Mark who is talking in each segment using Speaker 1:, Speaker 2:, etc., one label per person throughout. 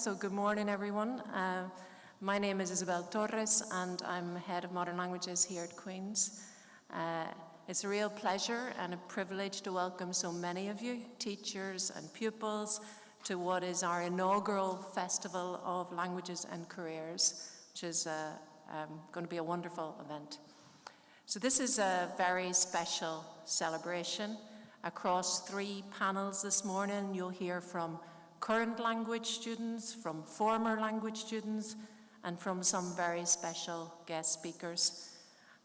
Speaker 1: So good morning, everyone. My name is Isabel Torres, and I'm Head of Modern Languages here at Queen's. It's a real pleasure and a privilege to welcome so many of you, teachers and pupils, to what is our inaugural Festival of Languages and Careers, which is going to be a wonderful event. So this is a very special celebration. Across 3 panels this morning, you'll hear from current language students, from former language students, and from some very special guest speakers.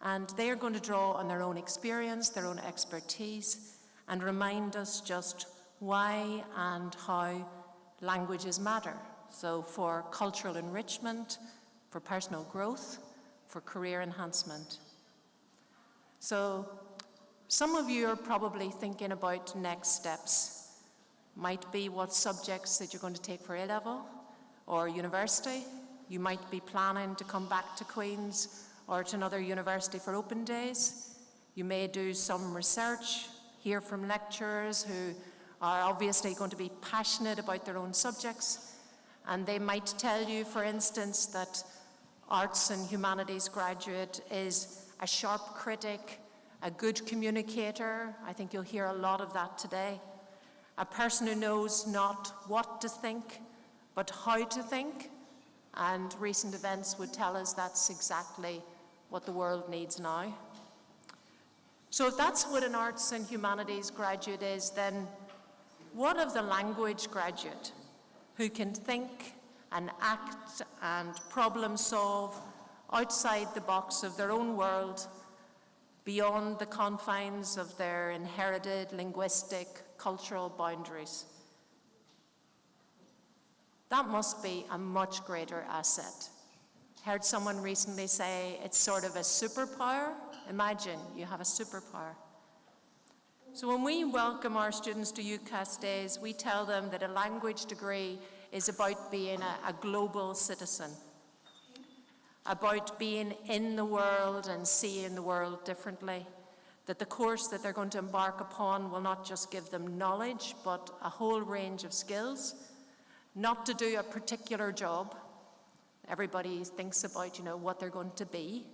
Speaker 1: And they are going to draw on their own experience, their own expertise, and remind us just why and how languages matter. So for cultural enrichment, for personal growth, for career enhancement. So some of you are probably thinking about next steps. Might be what subjects that you're going to take for A-level or university. You might be planning to come back to Queen's or to another university for open days. You may do some research, hear from lecturers who are obviously going to be passionate about their own subjects, and they might tell you, for instance, that arts and humanities graduate is a sharp critic, a good communicator. I think you'll hear a lot of that today. A person who knows not what to think, but how to think. And recent events would tell us that's exactly what the world needs now. So if that's what an arts and humanities graduate is, then what of the language graduate who can think and act and problem solve outside the box of their own world, beyond the confines of their inherited linguistic, cultural boundaries? That must be a much greater asset. Heard someone recently say it's sort of a superpower. Imagine you have a superpower. So when we welcome our students to UCAS Days, we tell them that a language degree is about being a global citizen, about being in the world and seeing the world differently, that the course that they're going to embark upon will not just give them knowledge, but a whole range of skills, not to do a particular job. Everybody thinks about, what they're going to be,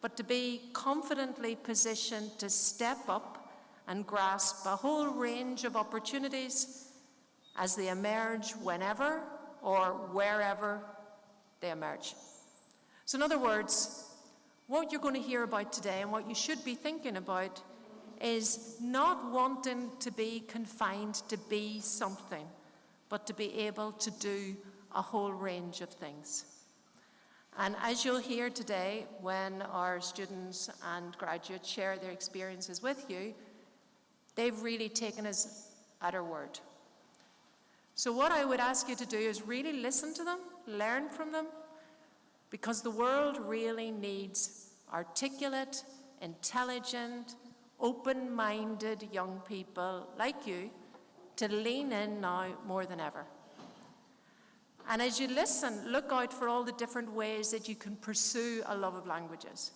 Speaker 1: but to be confidently positioned to step up and grasp a whole range of opportunities as they emerge whenever or wherever they emerge. So in other words, what you're going to hear about today and what you should be thinking about is not wanting to be confined to be something, but to be able to do a whole range of things. And as you'll hear today, when our students and graduates share their experiences with you, they've really taken us at our word. So what I would ask you to do is really listen to them, learn from them, because the world really needs articulate, intelligent, open-minded young people like you to lean in now more than ever. And as you listen, look out for all the different ways that you can pursue a love of languages.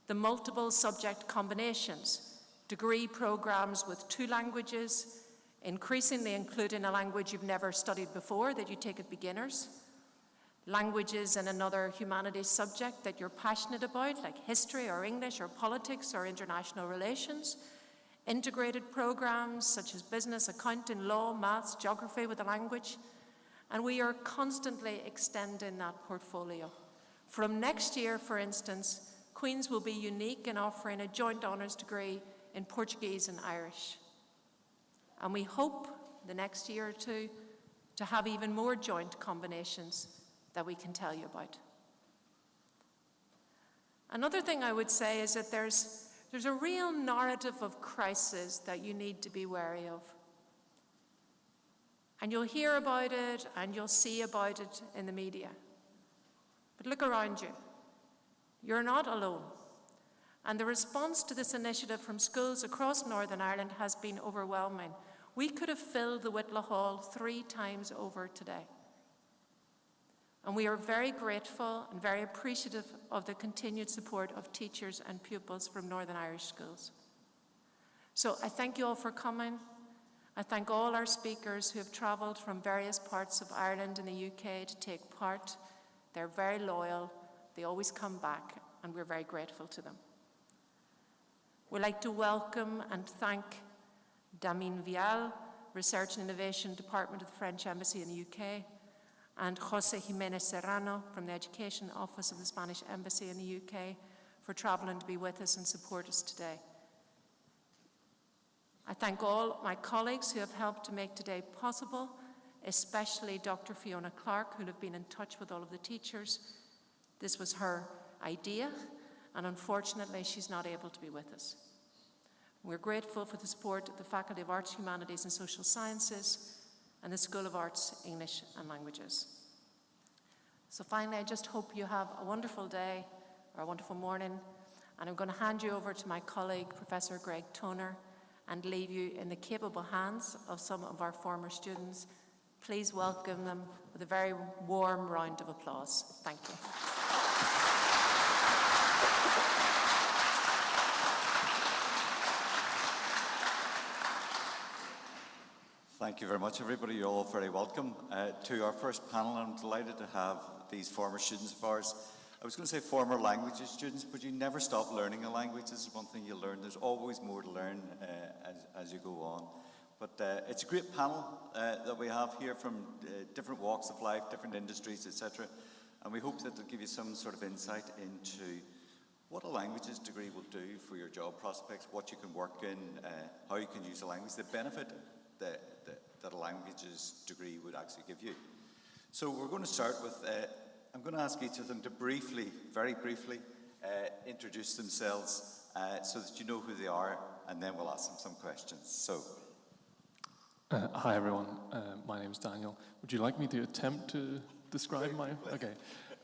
Speaker 1: The multiple subject combinations, degree programs with 2 languages, increasingly including a language you've never studied before that you take at beginners, languages in another humanities subject that you're passionate about, like history or English or politics or international relations, integrated programs such as business, accounting, law, maths, geography with a language, and we are constantly extending that portfolio. From next year, for instance, Queen's will be unique in offering a joint honours degree in Portuguese and Irish. And we hope the next year or 2 to have even more joint combinations that we can tell you about. Another thing I would say is that there's a real narrative of crisis that you need to be wary of. And you'll hear about it and you'll see about it in the media. But look around you. You're not alone. And the response to this initiative from schools across Northern Ireland has been overwhelming. We could have filled the Whitla Hall 3 times over today. And we are very grateful and very appreciative of the continued support of teachers and pupils from Northern Irish schools. So I thank you all for coming. I thank all our speakers who have travelled from various parts of Ireland and the UK to take part. They're very loyal, they always come back, and we're very grateful to them. We'd like to welcome and thank Damien Vial, Research and Innovation Department of the French Embassy in the UK, and Jose Jimenez Serrano from the Education Office of the Spanish Embassy in the UK for travelling to be with us and support us today. I thank all my colleagues who have helped to make today possible, especially Dr. Fiona Clark, who have been in touch with all of the teachers. This was her idea, and unfortunately she's not able to be with us. We're grateful for the support of the Faculty of Arts, Humanities and Social Sciences and the School of Arts, English and Languages. So finally, I just hope you have a wonderful day or a wonderful morning, and I'm going to hand you over to my colleague, Professor Greg Toner, and leave you in the capable hands of some of our former students. Please welcome them with a very warm round of applause. Thank you.
Speaker 2: Thank you very much, everybody. You're all very welcome to our first panel. I'm delighted to have these former students of ours. I was going to say former languages students, but you never stop learning a language. This is one thing you learn. There's always more to learn as you go on. But it's a great panel that we have here from different walks of life, different industries, etc. And we hope that it'll give you some sort of insight into what a languages degree will do for your job prospects, what you can work in, how you can use a language, the benefit that a languages degree would actually give you. So we're going to start with, I'm going to ask each of them to briefly, very briefly, introduce themselves so that you know who they are, and then we'll ask them some questions. So.
Speaker 3: Hi everyone, my name is Daniel. Would you like me to attempt to describe my... Okay.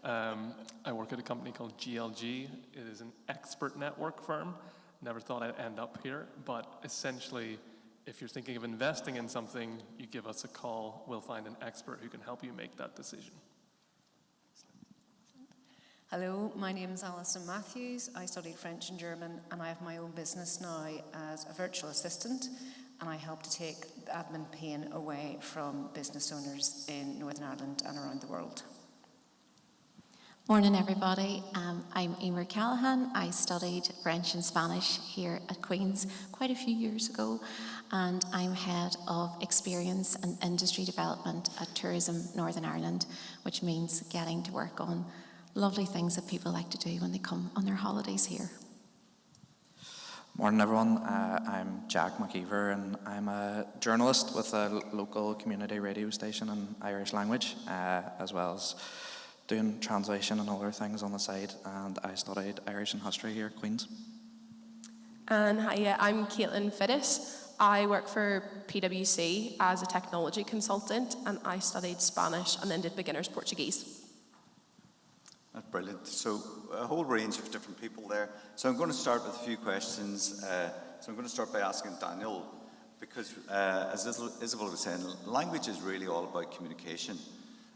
Speaker 3: I work at a company called GLG. It is an expert network firm. Never thought I'd end up here, but essentially, if you're thinking of investing in something, you give us a call. We'll find an expert who can help you make that decision.
Speaker 4: Hello, my name is Alison Matthews. I studied French and German, and I have my own business now as a virtual assistant, and I help to take the admin pain away from business owners in Northern Ireland and around the world.
Speaker 5: Morning everybody, I'm Emer Callahan. I studied French and Spanish here at Queen's quite a few years ago, and I'm head of experience and industry development at Tourism Northern Ireland, which means getting to work on lovely things that people like to do when they come on their holidays here.
Speaker 6: Morning everyone, I'm Jack McKeever and I'm a journalist with a local community radio station in Irish language, as well as doing translation and other things on the side, and I studied Irish and history here at Queen's.
Speaker 7: And hi, I'm Caitlin Fittis. I work for PwC as a technology consultant, and I studied Spanish and then did beginner's Portuguese.
Speaker 2: That's brilliant. So a whole range of different people there. So I'm going to start with a few questions. So I'm going to start by asking Daniel, because as Isabel was saying, language is really all about communication.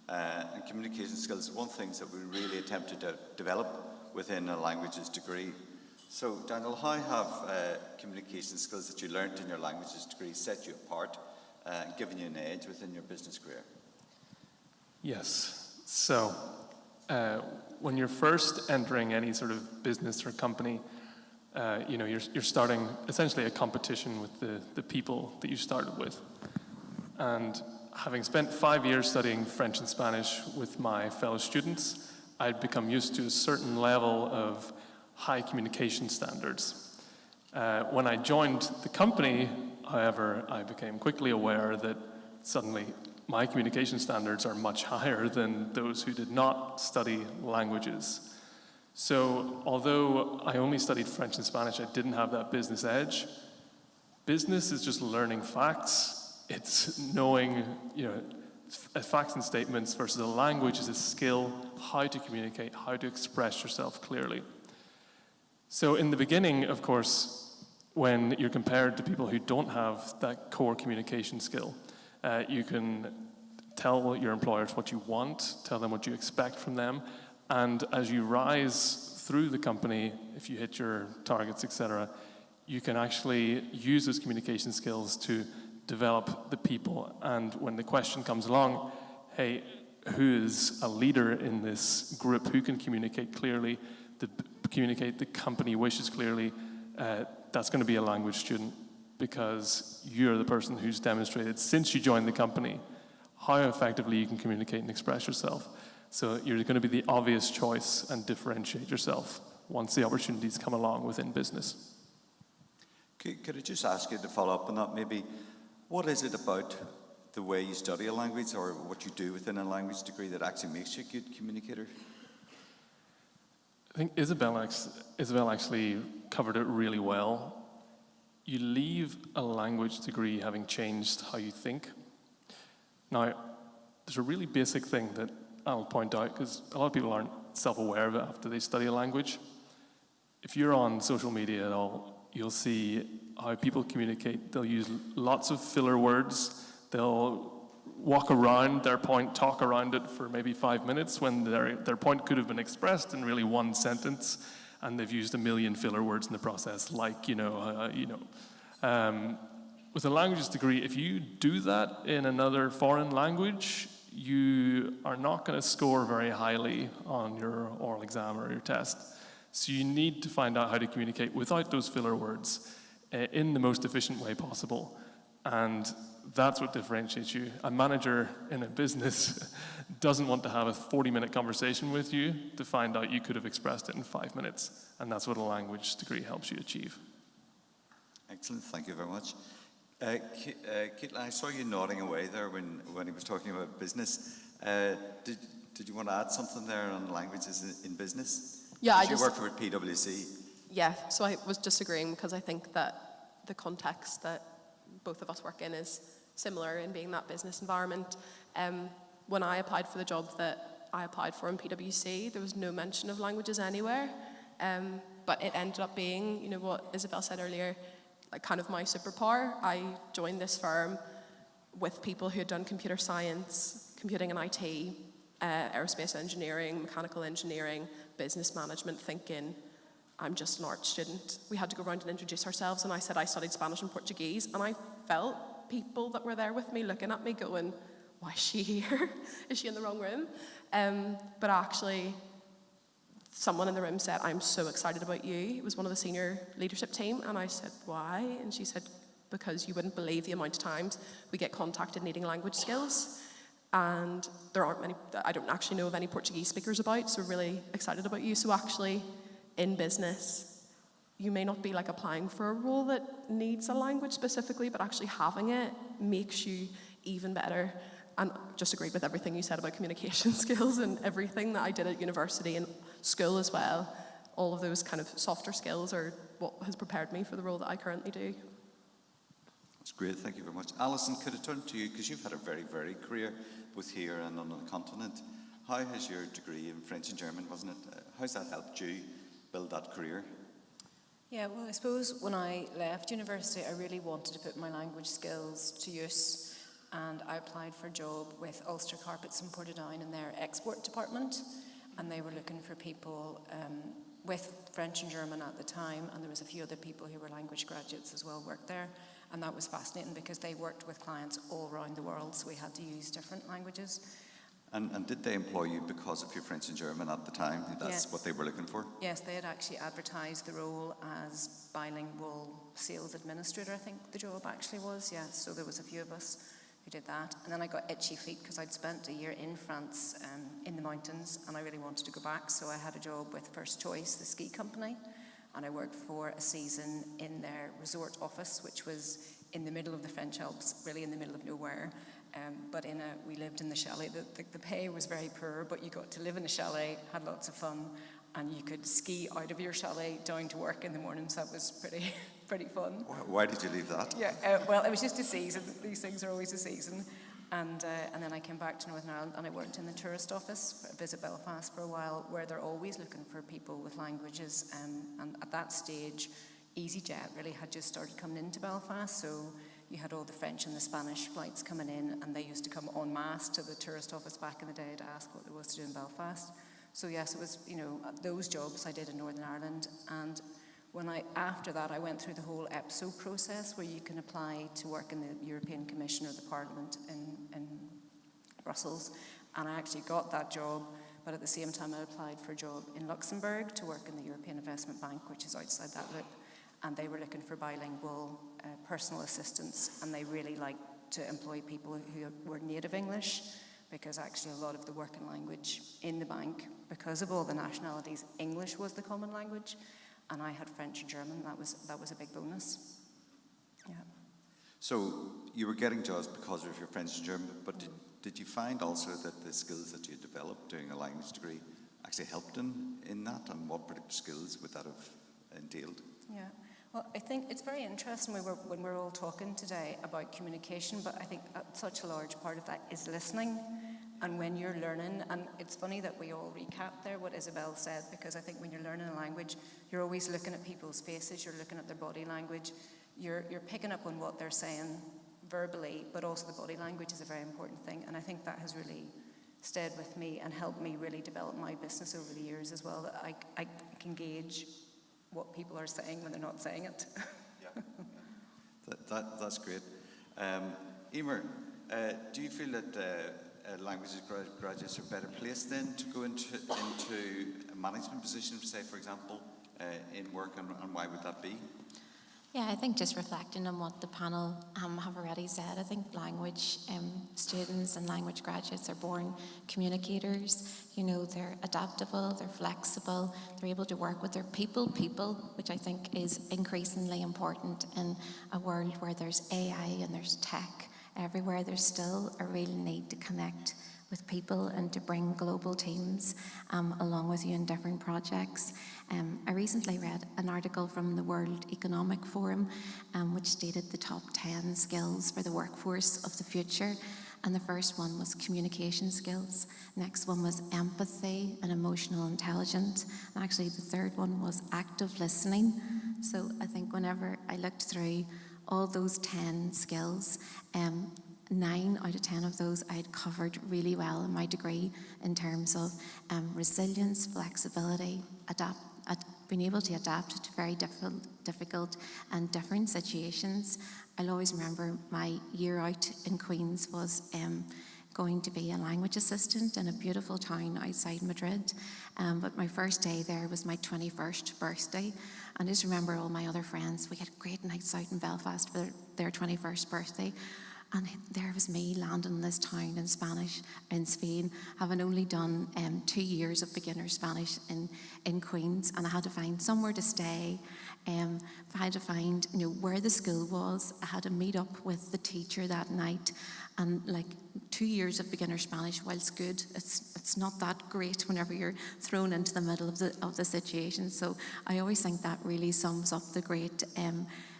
Speaker 2: And communication skills is one of the things that we really attempt to develop within a languages degree. So Daniel, how have communication skills that you learned in your languages degree set you apart and given you an edge within your business career?
Speaker 3: Yes. So when you're first entering any sort of business or company, you're starting essentially a competition with the people that you started with. And having spent 5 years studying French and Spanish with my fellow students, I'd become used to a certain level of high communication standards. When I joined the company, however, I became quickly aware that suddenly my communication standards are much higher than those who did not study languages. So although I only studied French and Spanish, I didn't have that business edge. Business is just learning facts. It's knowing, facts and statements versus a language is a skill, how to communicate, how to express yourself clearly. So in the beginning, of course, when you're compared to people who don't have that core communication skill, you can tell your employers what you want, tell them what you expect from them, and as you rise through the company, if you hit your targets, etc., you can actually use those communication skills to develop the people, and when the question comes along, hey, who is a leader in this group, who can communicate clearly, communicate the company wishes clearly, that's going to be a language student, because you're the person who's demonstrated since you joined the company how effectively you can communicate and express yourself. So you're going to be the obvious choice and differentiate yourself once the opportunities come along within business.
Speaker 2: Could I just ask you to follow up on that maybe? What is it about the way you study a language or what you do within a language degree that actually makes you a good communicator?
Speaker 3: I think Isabel actually covered it really well. You leave a language degree having changed how you think. Now, there's a really basic thing that I'll point out, because a lot of people aren't self-aware of it after they study a language. If you're on social media at all, you'll see how people communicate. They'll use lots of filler words. They'll walk around their point, talk around it for maybe 5 minutes when their point could have been expressed in really one sentence, and they've used a million filler words in the process, like, with a languages degree, if you do that in another foreign language, you are not going to score very highly on your oral exam or your test. So you need to find out how to communicate without those filler words in the most efficient way possible. And that's what differentiates you. A manager in a business doesn't want to have a 40-minute conversation with you to find out you could have expressed it in 5 minutes. And that's what a language degree helps you achieve.
Speaker 2: Excellent, thank you very much. Caitlin, I saw you nodding away there when he was talking about business. Did you want to add something there on languages in business?
Speaker 7: Yeah,
Speaker 2: you work for PwC.
Speaker 7: Yeah, so I was just agreeing because I think that the context that both of us work in is similar in being that business environment. When I applied for the job that I applied for in PwC, there was no mention of languages anywhere, but it ended up being, what Isabel said earlier, like kind of my superpower. I joined this firm with people who had done computer science, computing and IT, aerospace engineering, mechanical engineering, business management, thinking, I'm just an art student. We had to go around and introduce ourselves, and I said I studied Spanish and Portuguese, and I felt people that were there with me looking at me going, why is she here? Is she in the wrong room? But actually, someone in the room said, I'm so excited about you. It was one of the senior leadership team, and I said, why? And she said, because you wouldn't believe the amount of times we get contacted needing language skills, and there aren't many. I don't actually know of any Portuguese speakers about, so we're really excited about you. So actually, in business, you may not be like applying for a role that needs a language specifically, but actually having it makes you even better. And just agreed with everything you said about communication skills and everything that I did at university and school as well. All of those kind of softer skills are what has prepared me for the role that I currently do.
Speaker 2: That's great, thank you very much. Alison, could I turn to you, because you've had a very varied career, both here and on the continent. How has your degree in French and German, wasn't it? How's that helped you build that career?
Speaker 4: Yeah, well, I suppose when I left university, I really wanted to put my language skills to use, and I applied for a job with Ulster Carpets in Portadown in their export department, and they were looking for people with French and German at the time, and there was a few other people who were language graduates as well worked there, and that was fascinating because they worked with clients all around the world, so we had to use different languages.
Speaker 2: And did they employ you because of your French and German at the time? That's what they were looking for?
Speaker 4: Yes, they had actually advertised the role as bilingual sales administrator, I think the job actually was, yeah. So there was a few of us who did that. And then I got itchy feet because I'd spent a year in France in the mountains, and I really wanted to go back. So I had a job with First Choice, the ski company, and I worked for a season in their resort office, which was in the middle of the French Alps, really in the middle of nowhere. But we lived in the chalet. The pay was very poor, but you got to live in a chalet, had lots of fun, and you could ski out of your chalet down to work in the morning, so that was pretty fun.
Speaker 2: Why did you leave that?
Speaker 4: Yeah, well, it was just a season. These things are always a season. And then I came back to Northern Ireland, and I worked in the tourist office at Visit Belfast for a while, where they're always looking for people with languages. And at that stage, EasyJet really had just started coming into Belfast, so you had all the French and the Spanish flights coming in, and they used to come en masse to the tourist office back in the day to ask what there was to do in Belfast. So yes, it was, those jobs I did in Northern Ireland. And After that, I went through the whole EPSO process where you can apply to work in the European Commission or the Parliament in Brussels, and I actually got that job, but at the same time I applied for a job in Luxembourg to work in the European Investment Bank, which is outside that loop, and they were looking for bilingual personal assistants, and they really liked to employ people who were native English, because actually a lot of the working language in the bank, because of all the nationalities, English was the common language, and I had French and German. That was a big bonus. Yeah.
Speaker 2: So you were getting jobs because of your French and German, but did you find also that the skills that you developed doing a language degree actually helped in that, and what particular skills would that have entailed?
Speaker 4: Yeah. Well, I think it's very interesting when we're all talking today about communication, but I think such a large part of that is listening. And when you're learning, and it's funny that we all recap there what Isabel said, because I think when you're learning a language, you're always looking at people's faces, you're looking at their body language, you're picking up on what they're saying verbally, but also the body language is a very important thing. And I think that has really stayed with me and helped me really develop my business over the years as well, that I can gauge what people are saying when they're not saying it.
Speaker 2: Yeah. That's great. Emer, do you feel that languages graduates are better placed then to go into a management position, say, for example, in work, and why would that be?
Speaker 5: Yeah, I think just reflecting on what the panel have already said, I think language students and language graduates are born communicators. You know, they're adaptable, they're flexible, they're able to work with their people, which I think is increasingly important in a world where there's AI and there's tech everywhere. There's still a real need to connect with people and to bring global teams along with you in different projects. I recently read an article from the World Economic Forum which stated the top 10 skills for the workforce of the future. And the first one was communication skills. Next one was empathy and emotional intelligence. And actually the third one was active listening. So I think whenever I looked through all those 10 skills, 9 out of 10 of those I had covered really well in my degree in terms of resilience, flexibility, being able to adapt to very difficult and different situations. I'll always remember my year out in Queen's was going to be a language assistant in a beautiful town outside Madrid. But my first day there was my 21st birthday. And I just remember all my other friends, we had great nights out in Belfast for their 21st birthday. And there was me landing in this town in Spanish, in Spain, having only done 2 years of beginner Spanish in Queen's, and I had to find somewhere to stay. I had to find, where the school was. I had to meet up with the teacher that night, and 2 years of beginner Spanish, whilst good, it's not that great whenever you're thrown into the middle of the situation. So I always think that really sums up the great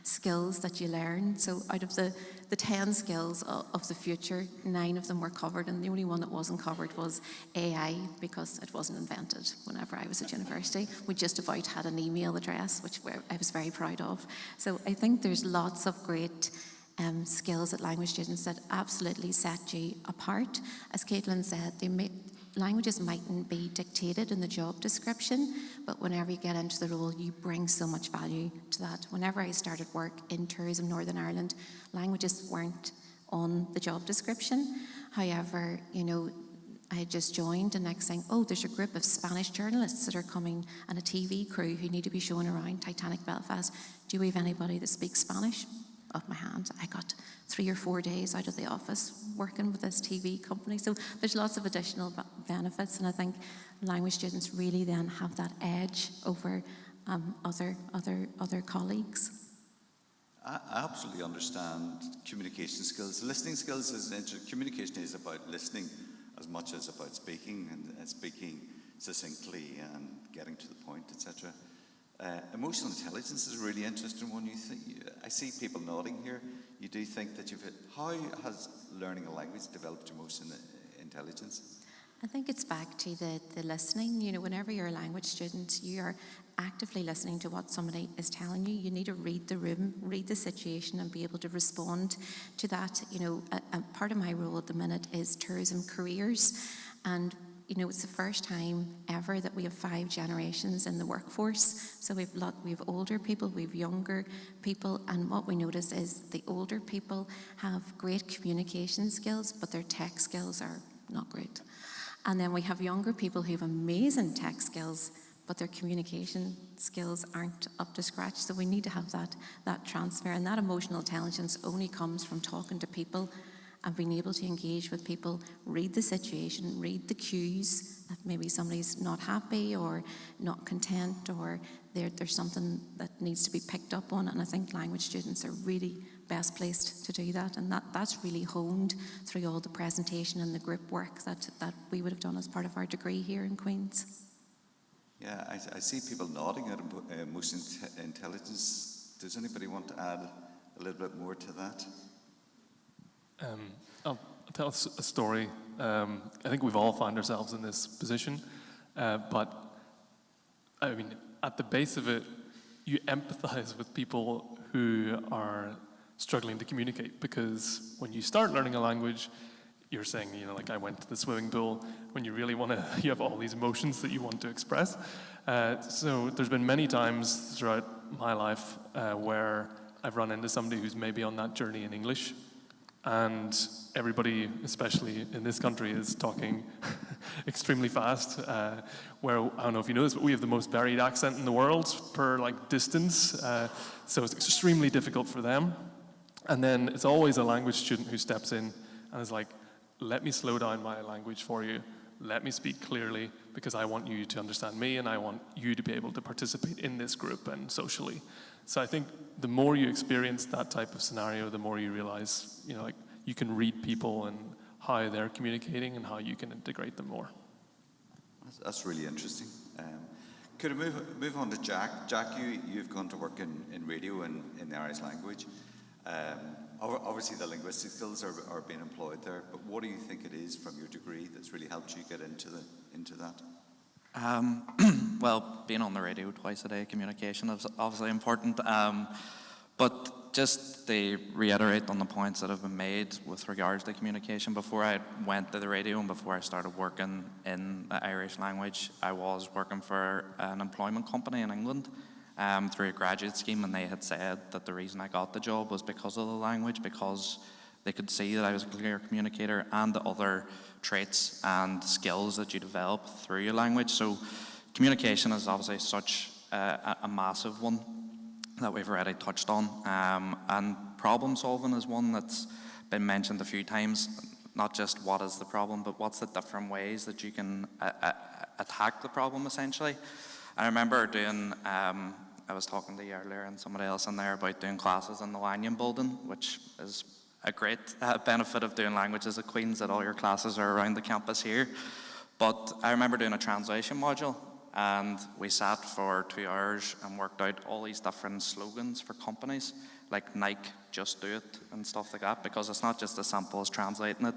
Speaker 5: skills that you learn. So out of the 10 skills of the future, 9 of them were covered, and the only one that wasn't covered was AI, because it wasn't invented whenever I was at university. We just about had an email address, which I was very proud of. So I think there's lots of great skills at language students that absolutely set you apart. As Caitlin said, languages mightn't be dictated in the job description, but whenever you get into the role, you bring so much value to that. Whenever I started work in Tourism Northern Ireland, languages weren't on the job description. However, I had just joined, and next thing, there's a group of Spanish journalists that are coming and a TV crew who need to be shown around Titanic Belfast. Do we have anybody that speaks Spanish? Up my hand. I got 3 or 4 days out of the office working with this TV company. So there's lots of additional benefits, and I think language students really then have that edge over other colleagues.
Speaker 2: I absolutely understand communication skills. Listening skills communication is about listening as much as about speaking, and speaking succinctly and getting to the point, etc. Emotional intelligence is a really interesting one. I see people nodding here. You do think that how has learning a language developed emotional intelligence?
Speaker 5: I think it's back to the listening. Whenever you're a language student, you are actively listening to what somebody is telling you. You need to read the room, read the situation, and be able to respond to that. A part of my role at the minute is tourism careers, and you know, it's the first time ever that we have 5 generations in the workforce. So we've older people, we've younger people, and what we notice is the older people have great communication skills, but their tech skills are not great. And then we have younger people who have amazing tech skills, but their communication skills aren't up to scratch. So we need to have that transfer, and that emotional intelligence only comes from talking to people and being able to engage with people, read the situation, read the cues that maybe somebody's not happy or not content, or there's something that needs to be picked up on. And I think language students are really best placed to do that. And that's really honed through all the presentation and the group work that we would have done as part of our degree here in Queen's.
Speaker 2: Yeah, I see people nodding at emotional intelligence. Does anybody want to add a little bit more to that?
Speaker 3: I'll tell a story. I think we've all found ourselves in this position, but I mean, at the base of it, you empathize with people who are struggling to communicate, because when you start learning a language, you're saying, you know, like, I went to the swimming pool. When you really want to, you have all these emotions that you want to express. So there's been many times throughout my life where I've run into somebody who's maybe on that journey in English, and everybody, especially in this country, is talking extremely fast. Where, I don't know if you know this, but we have the most varied accent in the world per like distance. So it's extremely difficult for them. And then it's always a language student who steps in and is like, let me slow down my language for you. Let me speak clearly, because I want you to understand me, and I want you to be able to participate in this group and socially. So I think the more you experience that type of scenario, the more you realize, you know, like, you can read people and how they're communicating and how you can integrate them more.
Speaker 2: That's really interesting. Could I move on to Jack? Jack, you've gone to work in radio and in the Irish language. Obviously the linguistic skills are being employed there, but what do you think it is from your degree that's really helped you get into that?
Speaker 6: Well, being on the radio twice a day, communication is obviously important. But just to reiterate on the points that have been made with regards to communication, before I went to the radio and before I started working in the Irish language, I was working for an employment company in England through a graduate scheme, and they had said that the reason I got the job was because of the language, because they could see that I was a clear communicator and the other traits and skills that you develop through your language. So communication is obviously such a massive one that we've already touched on. And problem solving is one that's been mentioned a few times, not just what is the problem, but what's the different ways that you can attack the problem, essentially. I remember doing, I was talking to you earlier and somebody else in there about doing classes in the Lanyon building, which is a great benefit of doing languages at Queen's, that all your classes are around the campus here. But I remember doing a translation module, and we sat for 2 hours and worked out all these different slogans for companies, like Nike, just do it, and stuff like that, because it's not just as simple as translating it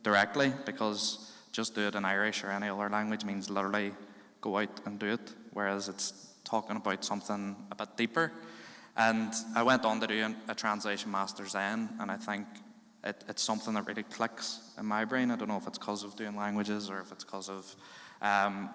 Speaker 6: directly, because just do it in Irish or any other language means literally go out and do it, whereas it's talking about something a bit deeper. And I went on to do a translation master's then, and I think it's something that really clicks in my brain. I don't know if it's because of doing languages or if it's because of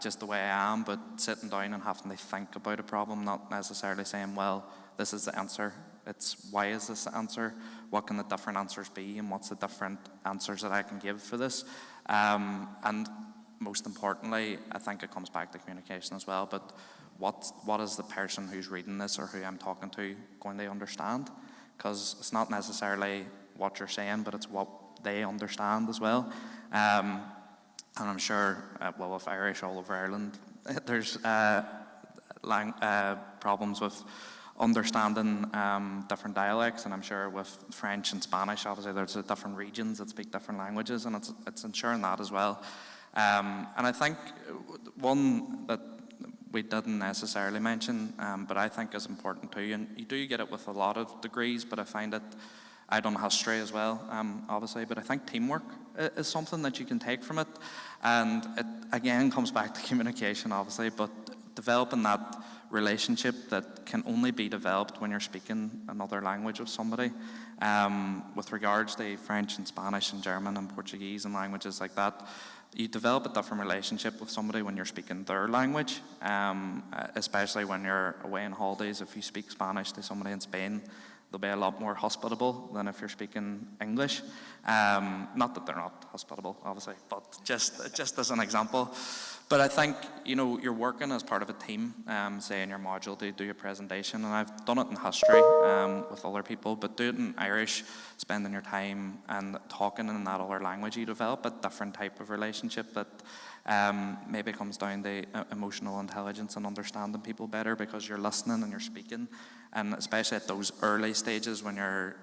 Speaker 6: just the way I am, but sitting down and having to think about a problem, not necessarily saying, well, this is the answer. It's, why is this the answer? What can the different answers be, and what's the different answers that I can give for this? And most importantly, I think it comes back to communication as well, but what is the person who's reading this or who I'm talking to going to understand? Because it's not necessarily what you're saying, but it's what they understand as well. And I'm sure, well, with Irish all over Ireland, there's problems with understanding different dialects, and I'm sure with French and Spanish, obviously there's different regions that speak different languages, and it's ensuring that as well. And I think one that we didn't necessarily mention, but I think is important too, and you do get it with a lot of degrees, but I find it, I done history as well, obviously, but I think teamwork is something that you can take from it, and it again comes back to communication, obviously, but developing that relationship that can only be developed when you're speaking another language with somebody. With regards to French and Spanish and German and Portuguese and languages like that, you develop a different relationship with somebody when you're speaking their language, especially when you're away on holidays. If you speak Spanish to somebody in Spain, they'll be a lot more hospitable than if you're speaking English. Not that they're not hospitable, obviously, but just as an example. But I think, you're working as part of a team, say in your module to do a presentation, and I've done it in history with other people, but do it in Irish, spending your time and talking in that other language, you develop a different type of relationship that maybe comes down to emotional intelligence and understanding people better because you're listening and you're speaking. And especially at those early stages when your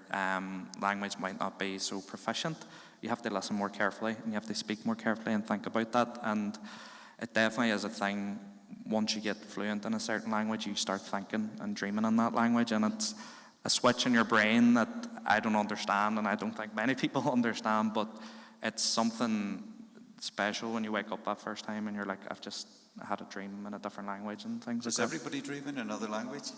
Speaker 6: language might not be so proficient, you have to listen more carefully and you have to speak more carefully and think about that. And it definitely is a thing. Once you get fluent in a certain language, you start thinking and dreaming in that language, and it's a switch in your brain that I don't understand, and I don't think many people understand, but it's something special when you wake up that first time and you're like, I've just had a dream in a different language and things like that.
Speaker 2: Does everybody dream in another language?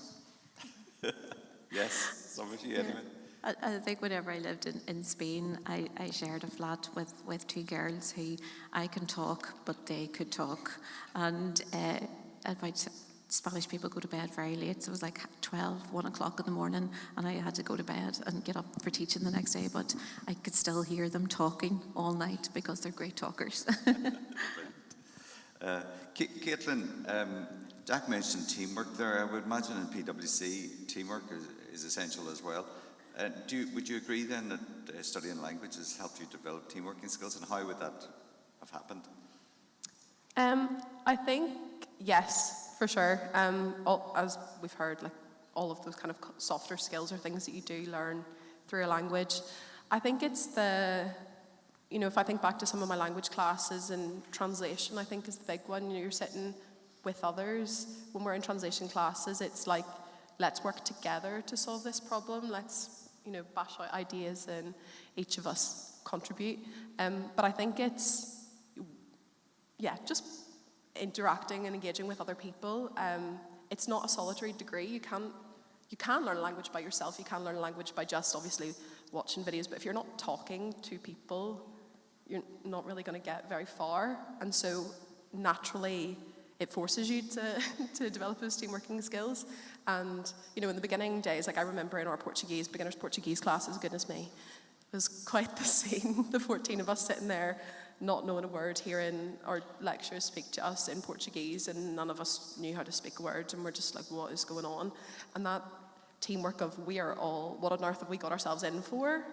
Speaker 2: Yes, some of you anyway.
Speaker 5: I think whenever I lived in Spain, I shared a flat with two girls who I can talk, but they could talk. And about Spanish people go to bed very late, so it was like 12, 1 o'clock in the morning, and I had to go to bed and get up for teaching the next day, but I could still hear them talking all night because they're great talkers.
Speaker 2: Caitlin, Jack mentioned teamwork there. I would imagine in PwC, teamwork is essential as well. Would you agree then that studying languages helped you develop teamworking skills, and how would that have happened?
Speaker 7: I think yes, for sure. As we've heard, like all of those kind of softer skills are things that you do learn through a language. I think it's if I think back to some of my language classes, and translation I think is the big one. You're sitting with others. When we're in translation classes, it's like, let's work together to solve this problem. Let's bash out ideas and each of us contribute. But I think it's, just interacting and engaging with other people. It's not a solitary degree. You can learn a language by yourself. You can learn a language by just obviously watching videos. But if you're not talking to people, you're not really going to get very far. And so naturally, it forces you to develop those teamworking skills. And, in the beginning days, like I remember in our beginner's Portuguese classes, goodness me, it was quite the scene, the 14 of us sitting there, not knowing a word, hearing our lecturers speak to us in Portuguese, and none of us knew how to speak a word, and we're just like, what is going on? And that teamwork of what on earth have we got ourselves in for?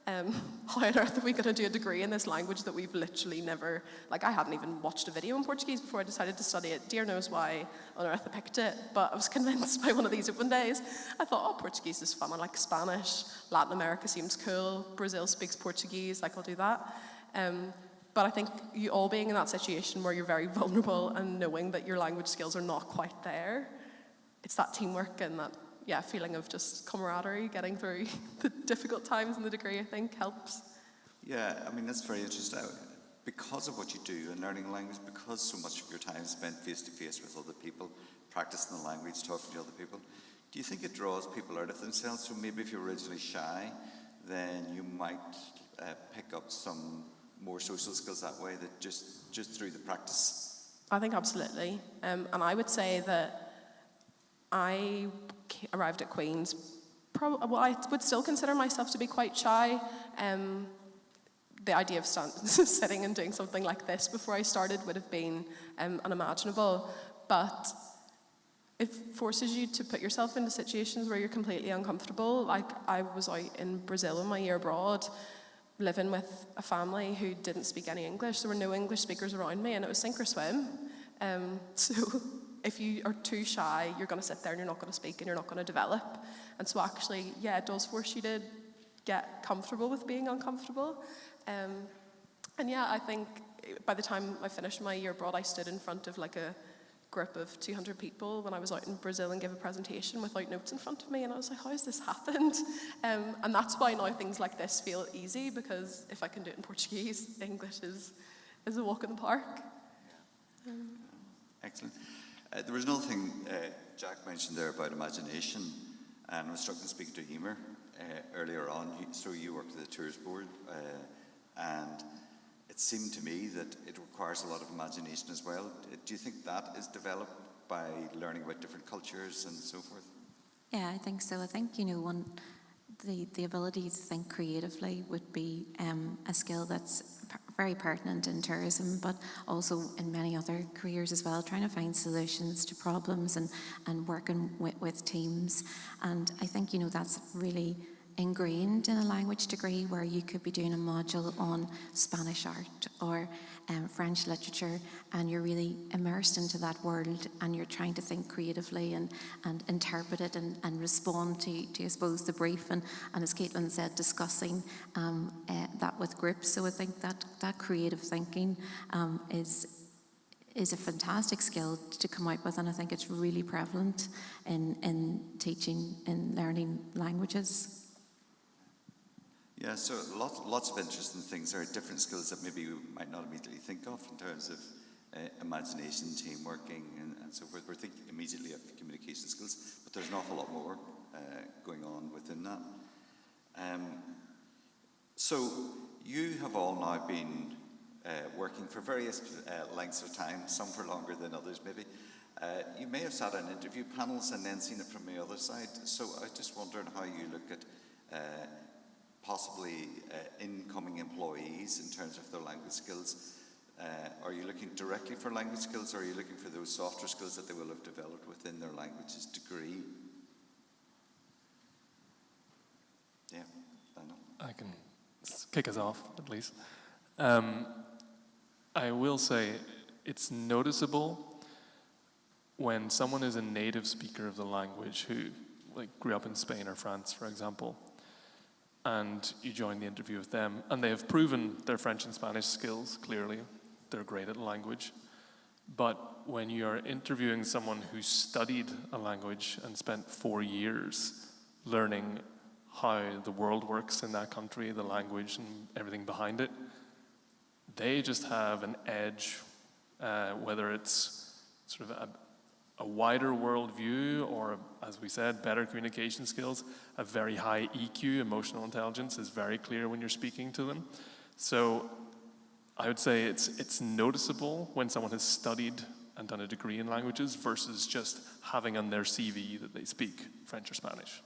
Speaker 7: How on earth are we going to do a degree in this language that we've literally never, I hadn't even watched a video in Portuguese before I decided to study it. Dear knows why on earth I picked it, but I was convinced by one of these open days. I thought, Portuguese is fun. I like Spanish. Latin America seems cool. Brazil speaks Portuguese. I'll do that. But I think you all being in that situation where you're very vulnerable and knowing that your language skills are not quite there, it's that teamwork and that feeling of just camaraderie, getting through the difficult times in the degree, I think, helps.
Speaker 2: Yeah, that's very interesting. Because of what you do in learning a language, because so much of your time is spent face-to-face with other people, practicing the language, talking to other people, do you think it draws people out of themselves? So maybe if you're originally shy, then you might pick up some more social skills that way, that just through the practice?
Speaker 7: I think absolutely. And I would say that I arrived at Queen's, I would still consider myself to be quite shy. The idea of sitting and doing something like this before I started would have been unimaginable. But it forces you to put yourself into situations where you're completely uncomfortable. Like I was out in Brazil in my year abroad, living with a family who didn't speak any English. There were no English speakers around me, and it was sink or swim. So if you are too shy, you're going to sit there and you're not going to speak and you're not going to develop. And so actually, it does force you to get comfortable with being uncomfortable. And I think by the time I finished my year abroad, I stood in front of a group of 200 people when I was out in Brazil and gave a presentation without notes in front of me, and I was like, how has this happened? And that's why now things like this feel easy, because if I can do it in Portuguese, English is a walk in the park.
Speaker 2: Excellent. There was another thing Jack mentioned there about imagination, and I was struck in speaking to Emer earlier on. So you worked at the Tours Board, and it seemed to me that it requires a lot of imagination as well. Do you think that is developed by learning about different cultures and so forth?
Speaker 5: Yeah, I think so. I think, the ability to think creatively would be a skill that's very pertinent in tourism, but also in many other careers as well, trying to find solutions to problems and working with teams. And I think, that's really ingrained in a language degree, where you could be doing a module on Spanish art or French literature, and you're really immersed into that world, and you're trying to think creatively and interpret it and respond to, I suppose, the brief, and as Caitlin said, discussing that with groups. So I think that creative thinking is a fantastic skill to come out with, and I think it's really prevalent in teaching and learning languages.
Speaker 2: Yeah, so lots of interesting things. There are different skills that maybe we might not immediately think of in terms of imagination, team working, and so forth. We're thinking immediately of communication skills, but there's an awful lot more going on within that. So you have all now been working for various lengths of time, some for longer than others maybe. You may have sat on interview panels and then seen it from the other side. So I just wondering how you look at possibly incoming employees in terms of their language skills. Are you looking directly for language skills, or are you looking for those softer skills that they will have developed within their languages degree? Yeah, Daniel.
Speaker 3: I can kick us off, at least. I will say it's noticeable when someone is a native speaker of the language who grew up in Spain or France, for example, and you join the interview with them, and they have proven their French and Spanish skills, clearly. They're great at language. But when you are interviewing someone who studied a language and spent 4 years learning how the world works in that country, the language and everything behind it, they just have an edge, whether it's sort of a wider worldview or, as we said, better communication skills. A very high EQ, emotional intelligence, is very clear when you're speaking to them. So I would say it's noticeable when someone has studied and done a degree in languages versus just having on their CV that they speak French or Spanish.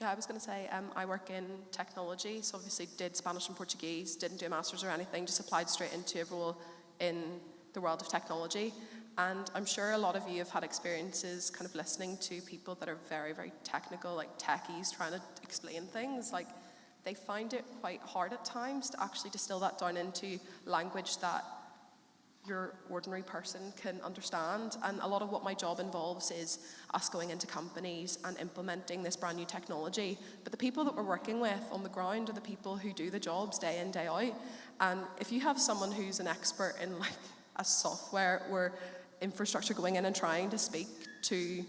Speaker 7: Yeah, I was going to say, I work in technology, so obviously did Spanish and Portuguese, didn't do a master's or anything, just applied straight into a role in the world of technology. And I'm sure a lot of you have had experiences kind of listening to people that are very, very technical, like techies, trying to explain things. Like, they find it quite hard at times to actually distill that down into language that your ordinary person can understand. And a lot of what my job involves is us going into companies and implementing this brand new technology. But the people that we're working with on the ground are the people who do the jobs day in, day out. And if you have someone who's an expert in a software or infrastructure going in and trying to speak to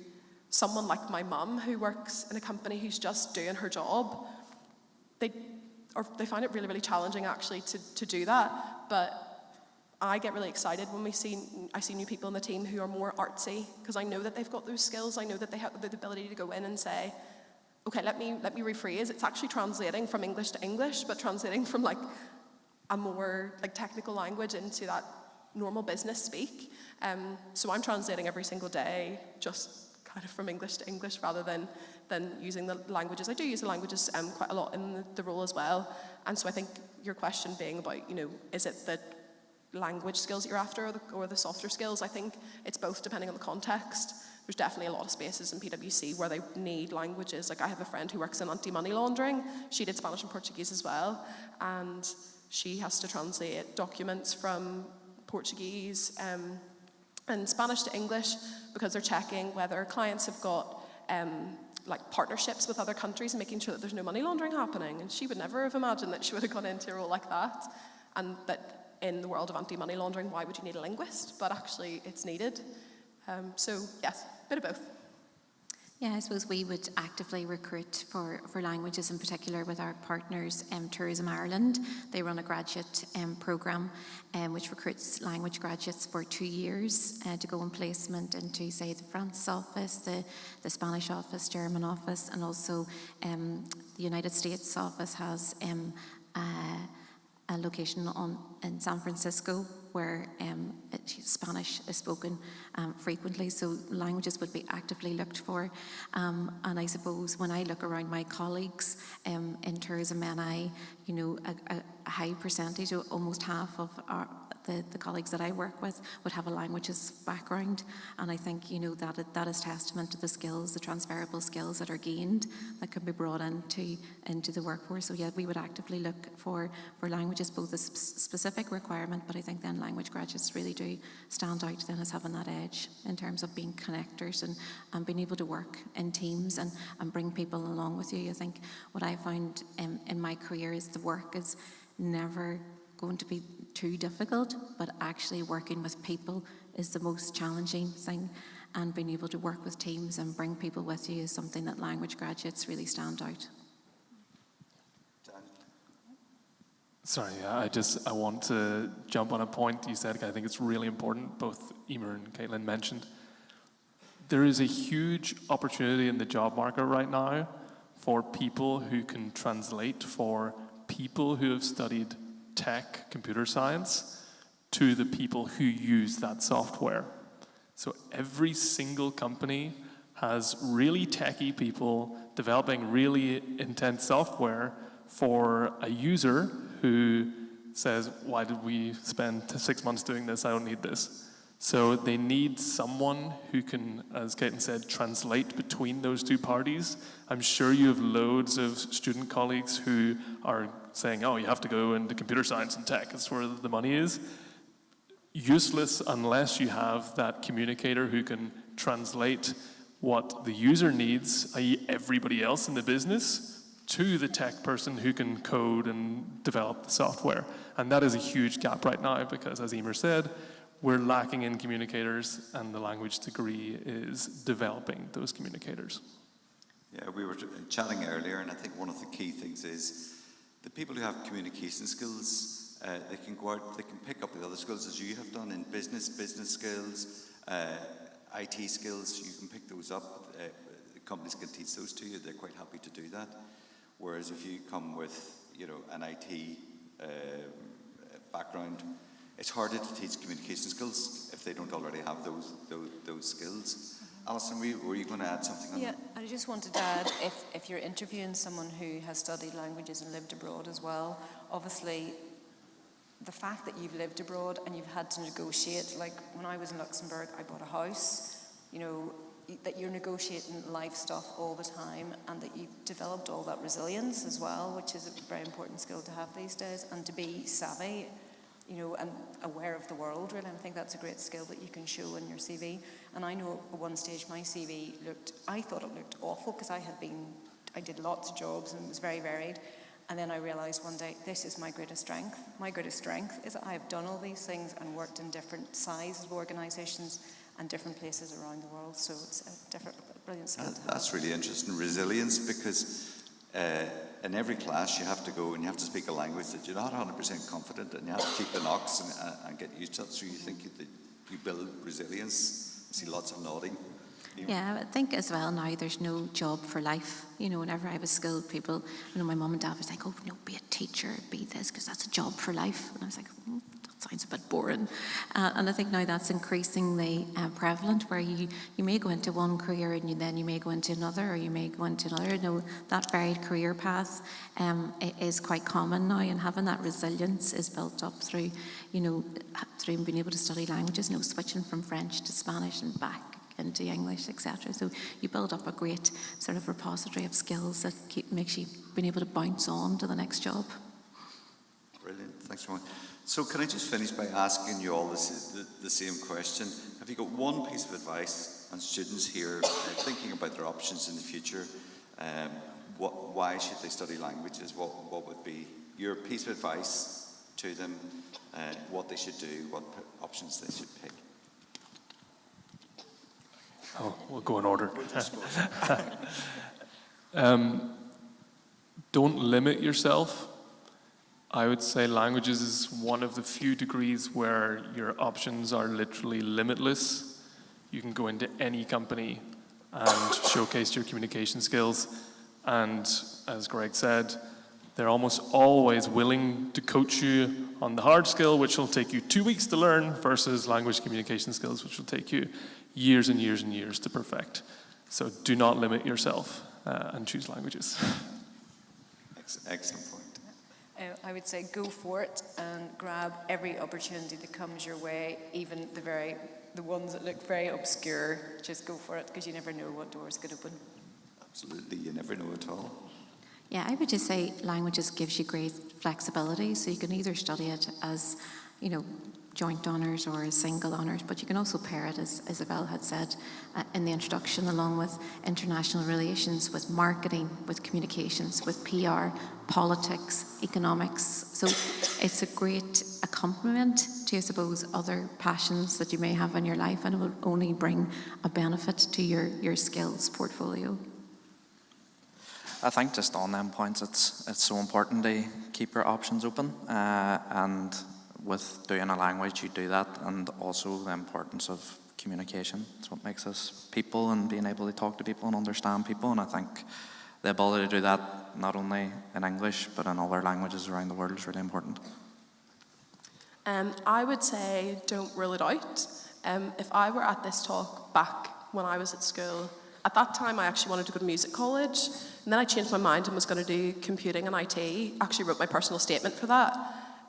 Speaker 7: someone like my mum who works in a company who's just doing her job, they find it really, really challenging actually to do that. But I get really excited when I see new people in the team who are more artsy, because I know that they've got those skills. I know that they have the ability to go in and say, okay, let me rephrase. It's actually translating from English to English, but translating from a more technical language into that normal business speak. So I'm translating every single day, just kind of from English to English rather than using the languages. I do use the languages quite a lot in the role as well. And so I think your question being about, is it the language skills that you're after or the softer skills? I think it's both depending on the context. There's definitely a lot of spaces in PwC where they need languages. I have a friend who works in anti-money laundering. She did Spanish and Portuguese as well. And she has to translate documents from Portuguese and Spanish to English because they're checking whether clients have got partnerships with other countries and making sure that there's no money laundering happening. And she would never have imagined that she would have gone into a role like that, and that in the world of anti-money laundering, why would you need a linguist? But actually, it's needed. So yes, a bit of both.
Speaker 5: Yeah, I suppose we would actively recruit for languages, in particular with our partners, Tourism Ireland. They run a graduate programme which recruits language graduates for 2 years to go on placement into, say, the France office, the Spanish office, German office, and also the United States office has a location in San Francisco where Spanish is spoken frequently, so languages would be actively looked for. And I suppose when I look around my colleagues in tourism NI, a high percentage, almost half of the colleagues that I work with would have a languages background, and I think that is testament to the skills, the transferable skills that are gained that can be brought into the workforce. So yeah, we would actively look for languages, both a specific requirement, but I think then language graduates really do stand out then as having that edge in terms of being connectors and being able to work in teams and bring people along with you. I think what I found in my career is the work is never going to be too difficult, but actually working with people is the most challenging thing, and being able to work with teams and bring people with you is something that language graduates really stand out.
Speaker 3: Sorry, I want to jump on a point you said. I think it's really important, both Emer and Caitlin mentioned. There is a huge opportunity in the job market right now for people who can translate, for people who have studied tech, computer science, to the people who use that software. So every single company has really techie people developing really intense software for a user who says, why did we spend 6 months doing this? I don't need this. So they need someone who can, as Caitlin said, translate between those two parties. I'm sure you have loads of student colleagues who are saying, oh, you have to go into computer science and tech, that's where the money is. Useless unless you have that communicator who can translate what the user needs, i.e. everybody else in the business, to the tech person who can code and develop the software. And that is a huge gap right now because, as Emer said, we're lacking in communicators, and the language degree is developing those communicators.
Speaker 2: Yeah, we were chatting earlier, and I think one of the key things is the people who have communication skills, they can go out, they can pick up the other skills as you have done in business skills, IT skills. You can pick those up. The companies can teach those to you. They're quite happy to do that. Whereas if you come with, an IT background, it's harder to teach communication skills if they don't already have those skills. Alison, were you going to add something on that?
Speaker 4: Yeah, I just wanted to add, if you're interviewing someone who has studied languages and lived abroad as well, obviously the fact that you've lived abroad and you've had to negotiate, like when I was in Luxembourg, I bought a house, that you're negotiating life stuff all the time, and that you've developed all that resilience as well, which is a very important skill to have these days, and to be savvy, and aware of the world, really. I think that's a great skill that you can show in your CV. And I know at one stage my CV I thought it looked awful because I did lots of jobs and it was very varied. And then I realized one day, this is my greatest strength. My greatest strength is that I have done all these things and worked in different sizes of organizations and different places around the world. So it's a brilliant skill to have.
Speaker 2: That's really interesting. Resilience, because in every class you have to go and you have to speak a language that you're not 100% confident in. You have to keep the knocks and get used to it. So you think that you build resilience. I see lots of nodding.
Speaker 5: Yeah, I think as well now there's no job for life. Whenever I was skilled, people, my mum and dad was like, oh, no, be a teacher, be this, because that's a job for life. And I was like, that sounds a bit boring. And I think now that's increasingly prevalent, where you may go into one career and then you may go into another, or you may go into another. That varied career path is quite common now, and having that resilience is built up through being able to study languages, switching from French to Spanish and back into English, etc. So you build up a great sort of repository of skills that makes you being able to bounce on to the next job.
Speaker 2: Brilliant, thanks so much. So can I just finish by asking you all the same question? Have you got one piece of advice on students here thinking about their options in the future? Why should they study languages? What would be your piece of advice to them? What they should do? What options they should pick?
Speaker 3: Oh, we'll go in order. Don't limit yourself. I would say languages is one of the few degrees where your options are literally limitless. You can go into any company and showcase your communication skills. And as Greg said, They're almost always willing to coach you on the hard skill, which will take you 2 weeks to learn, versus language communication skills, which will take you years and years and years to perfect. So do not limit yourself and choose languages.
Speaker 2: Excellent point.
Speaker 4: I would say go for it and grab every opportunity that comes your way, even the ones that look very obscure. Just go for it, because you never know what doors could open.
Speaker 2: Absolutely, you never know at all.
Speaker 5: Yeah, I would just say languages gives you great flexibility, so you can either study it as, joint honours or as single honours, but you can also pair it, as Isabel had said in the introduction, along with international relations, with marketing, with communications, with PR, politics, economics. So it's a great accompaniment to, I suppose, other passions that you may have in your life, and it will only bring a benefit to your skills portfolio.
Speaker 6: I think just on them points, it's so important to keep your options open, and with doing a language, you do that, and also the importance of communication. It's what makes us people, and being able to talk to people and understand people, and I think the ability to do that not only in English but in other languages around the world is really important.
Speaker 7: I would say don't rule it out. If I were at this talk back when I was at school, at that time I actually wanted to go to music college, and then I changed my mind and was going to do computing and IT. Actually wrote my personal statement for that,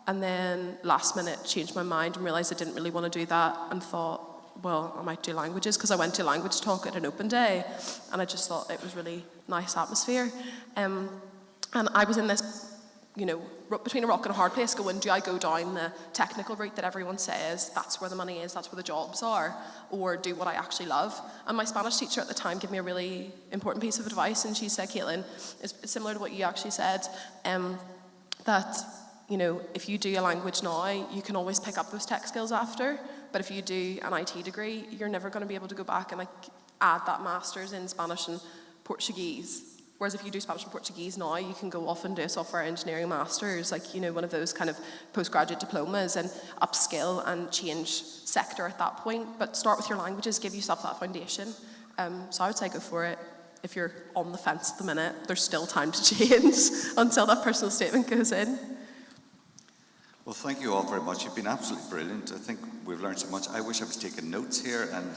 Speaker 7: and then last minute changed my mind and realised I didn't really want to do that, and thought, well, I might do languages, because I went to a language talk at an open day and I just thought it was really nice atmosphere. And I was in this, between a rock and a hard place, going, do I go down the technical route that everyone says, that's where the money is, that's where the jobs are, or do what I actually love? And my Spanish teacher at the time gave me a really important piece of advice, and she said, Caitlin, it's similar to what you actually said, that, if you do a language now, you can always pick up those tech skills after, but if you do an IT degree, you're never going to be able to go back and add that master's in Spanish and Portuguese. Whereas if you do Spanish and Portuguese now, you can go off and do a software engineering master's, one of those kind of postgraduate diplomas, and upskill and change sector at that point. But start with your languages, give yourself that foundation. So I would say go for it. If you're on the fence at the minute, there's still time to change until that personal statement goes in.
Speaker 2: Well, thank you all very much. You've been absolutely brilliant. I think we've learned so much. I wish I was taking notes here, and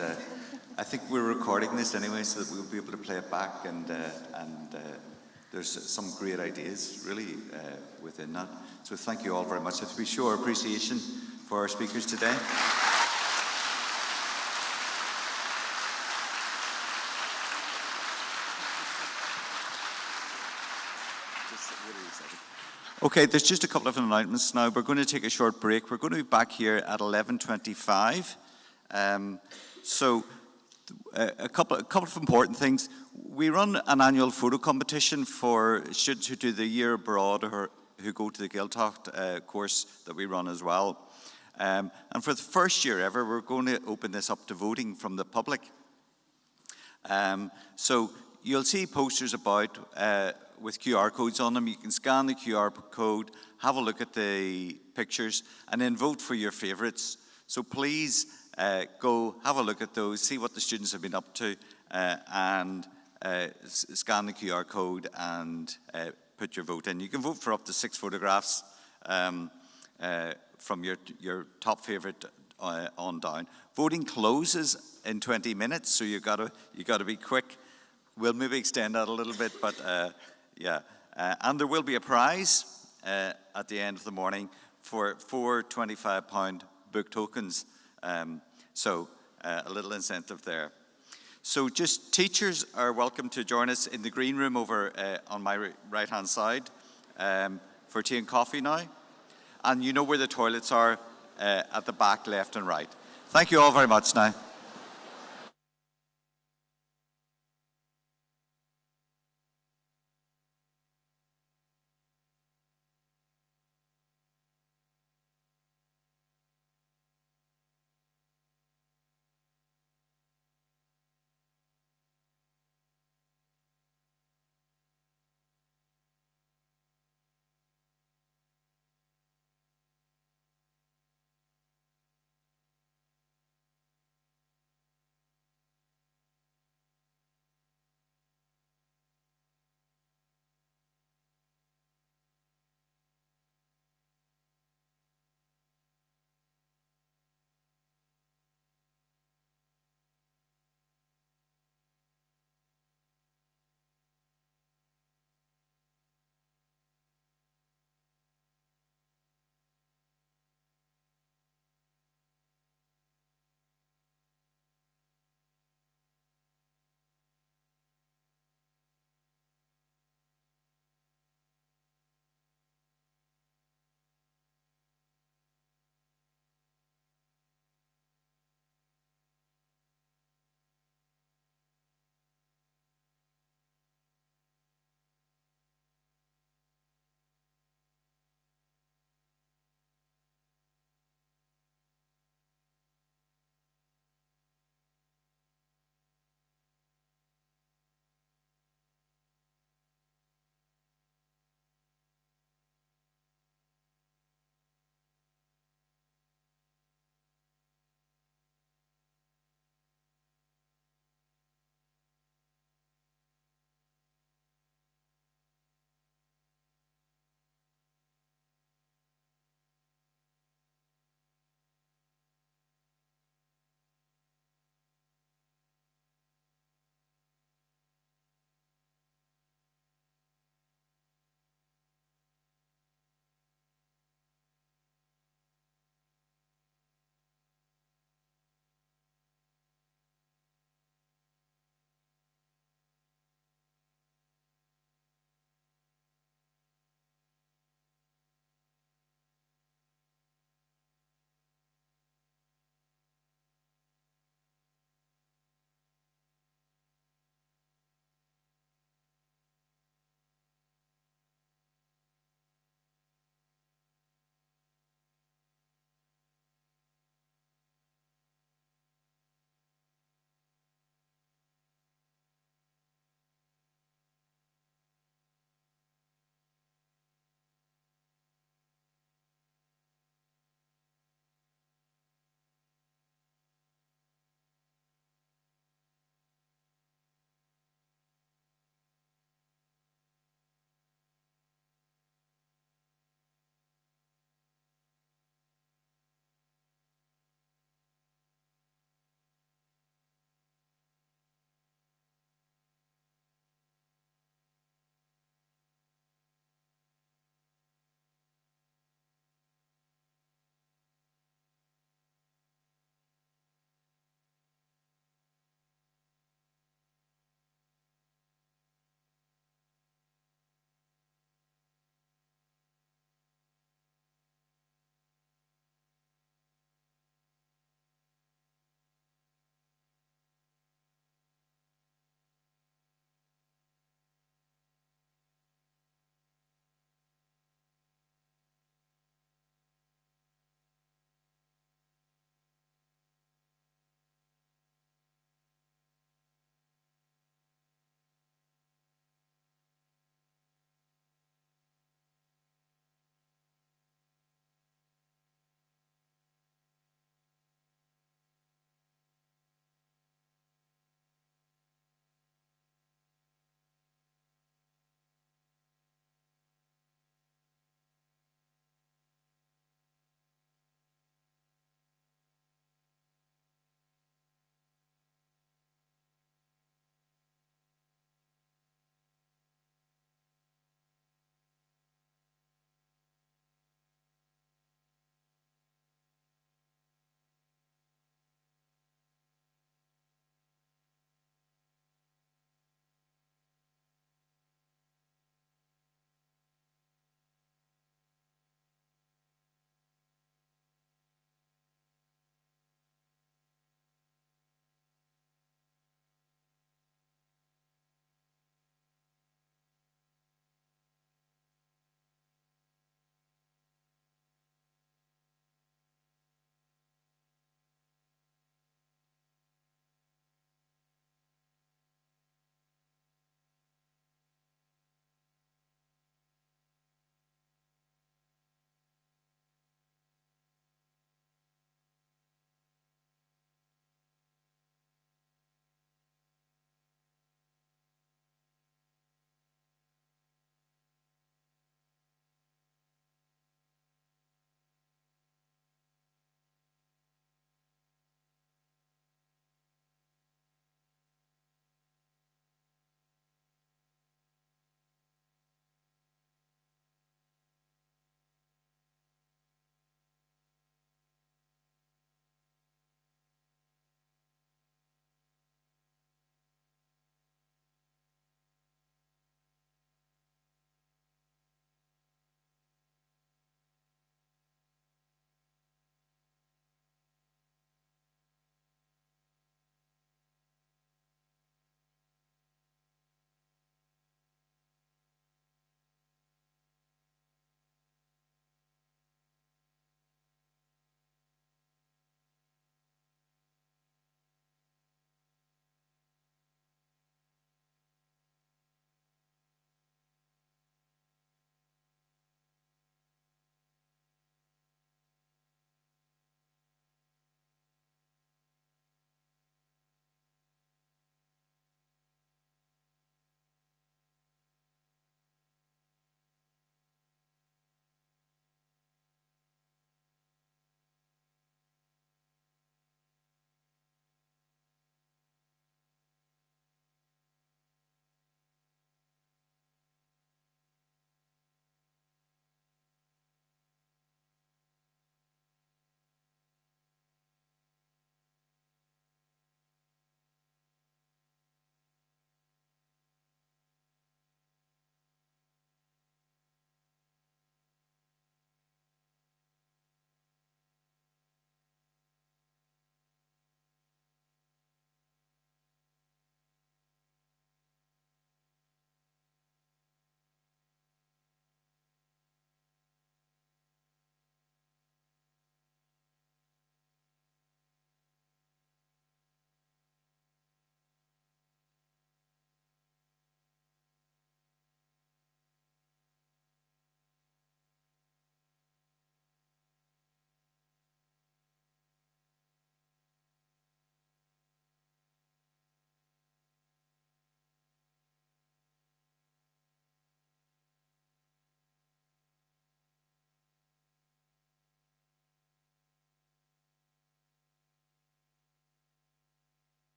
Speaker 2: I think we're recording this anyway, so that we'll be able to play it back, and there's some great ideas really within that. So thank you all very much. We show our appreciation for our speakers today. Okay, there's just a couple of announcements now. We're going to take a short break. We're going to be back here at 11:25. A couple of important things. We run an annual photo competition for students who do the year abroad or who go to the Gaeltacht course that we run as well. And for the first year ever, we're going to open this up to voting from the public. So you'll see posters about with QR codes on them. You can scan the QR code, have a look at the pictures, and then vote for your favourites. So please go have a look at those, see what the students have been up to, and scan the QR code and put your vote in. You can vote for up to 6 photographs from your top favourite on down. Voting closes in 20 minutes, so you got to be quick. We'll maybe extend that a little bit, but yeah. And there will be a prize at the end of the morning for 4 £25 book tokens. So a little incentive there. So just teachers are welcome to join us in the green room over on my right-hand side for tea and coffee now. And you know where the toilets are at the back, left and right. Thank you all very much now.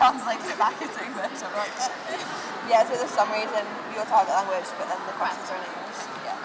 Speaker 8: translates it back into English. I'm like, yeah, so there's some reason your target language, but then the questions are in English. Yeah.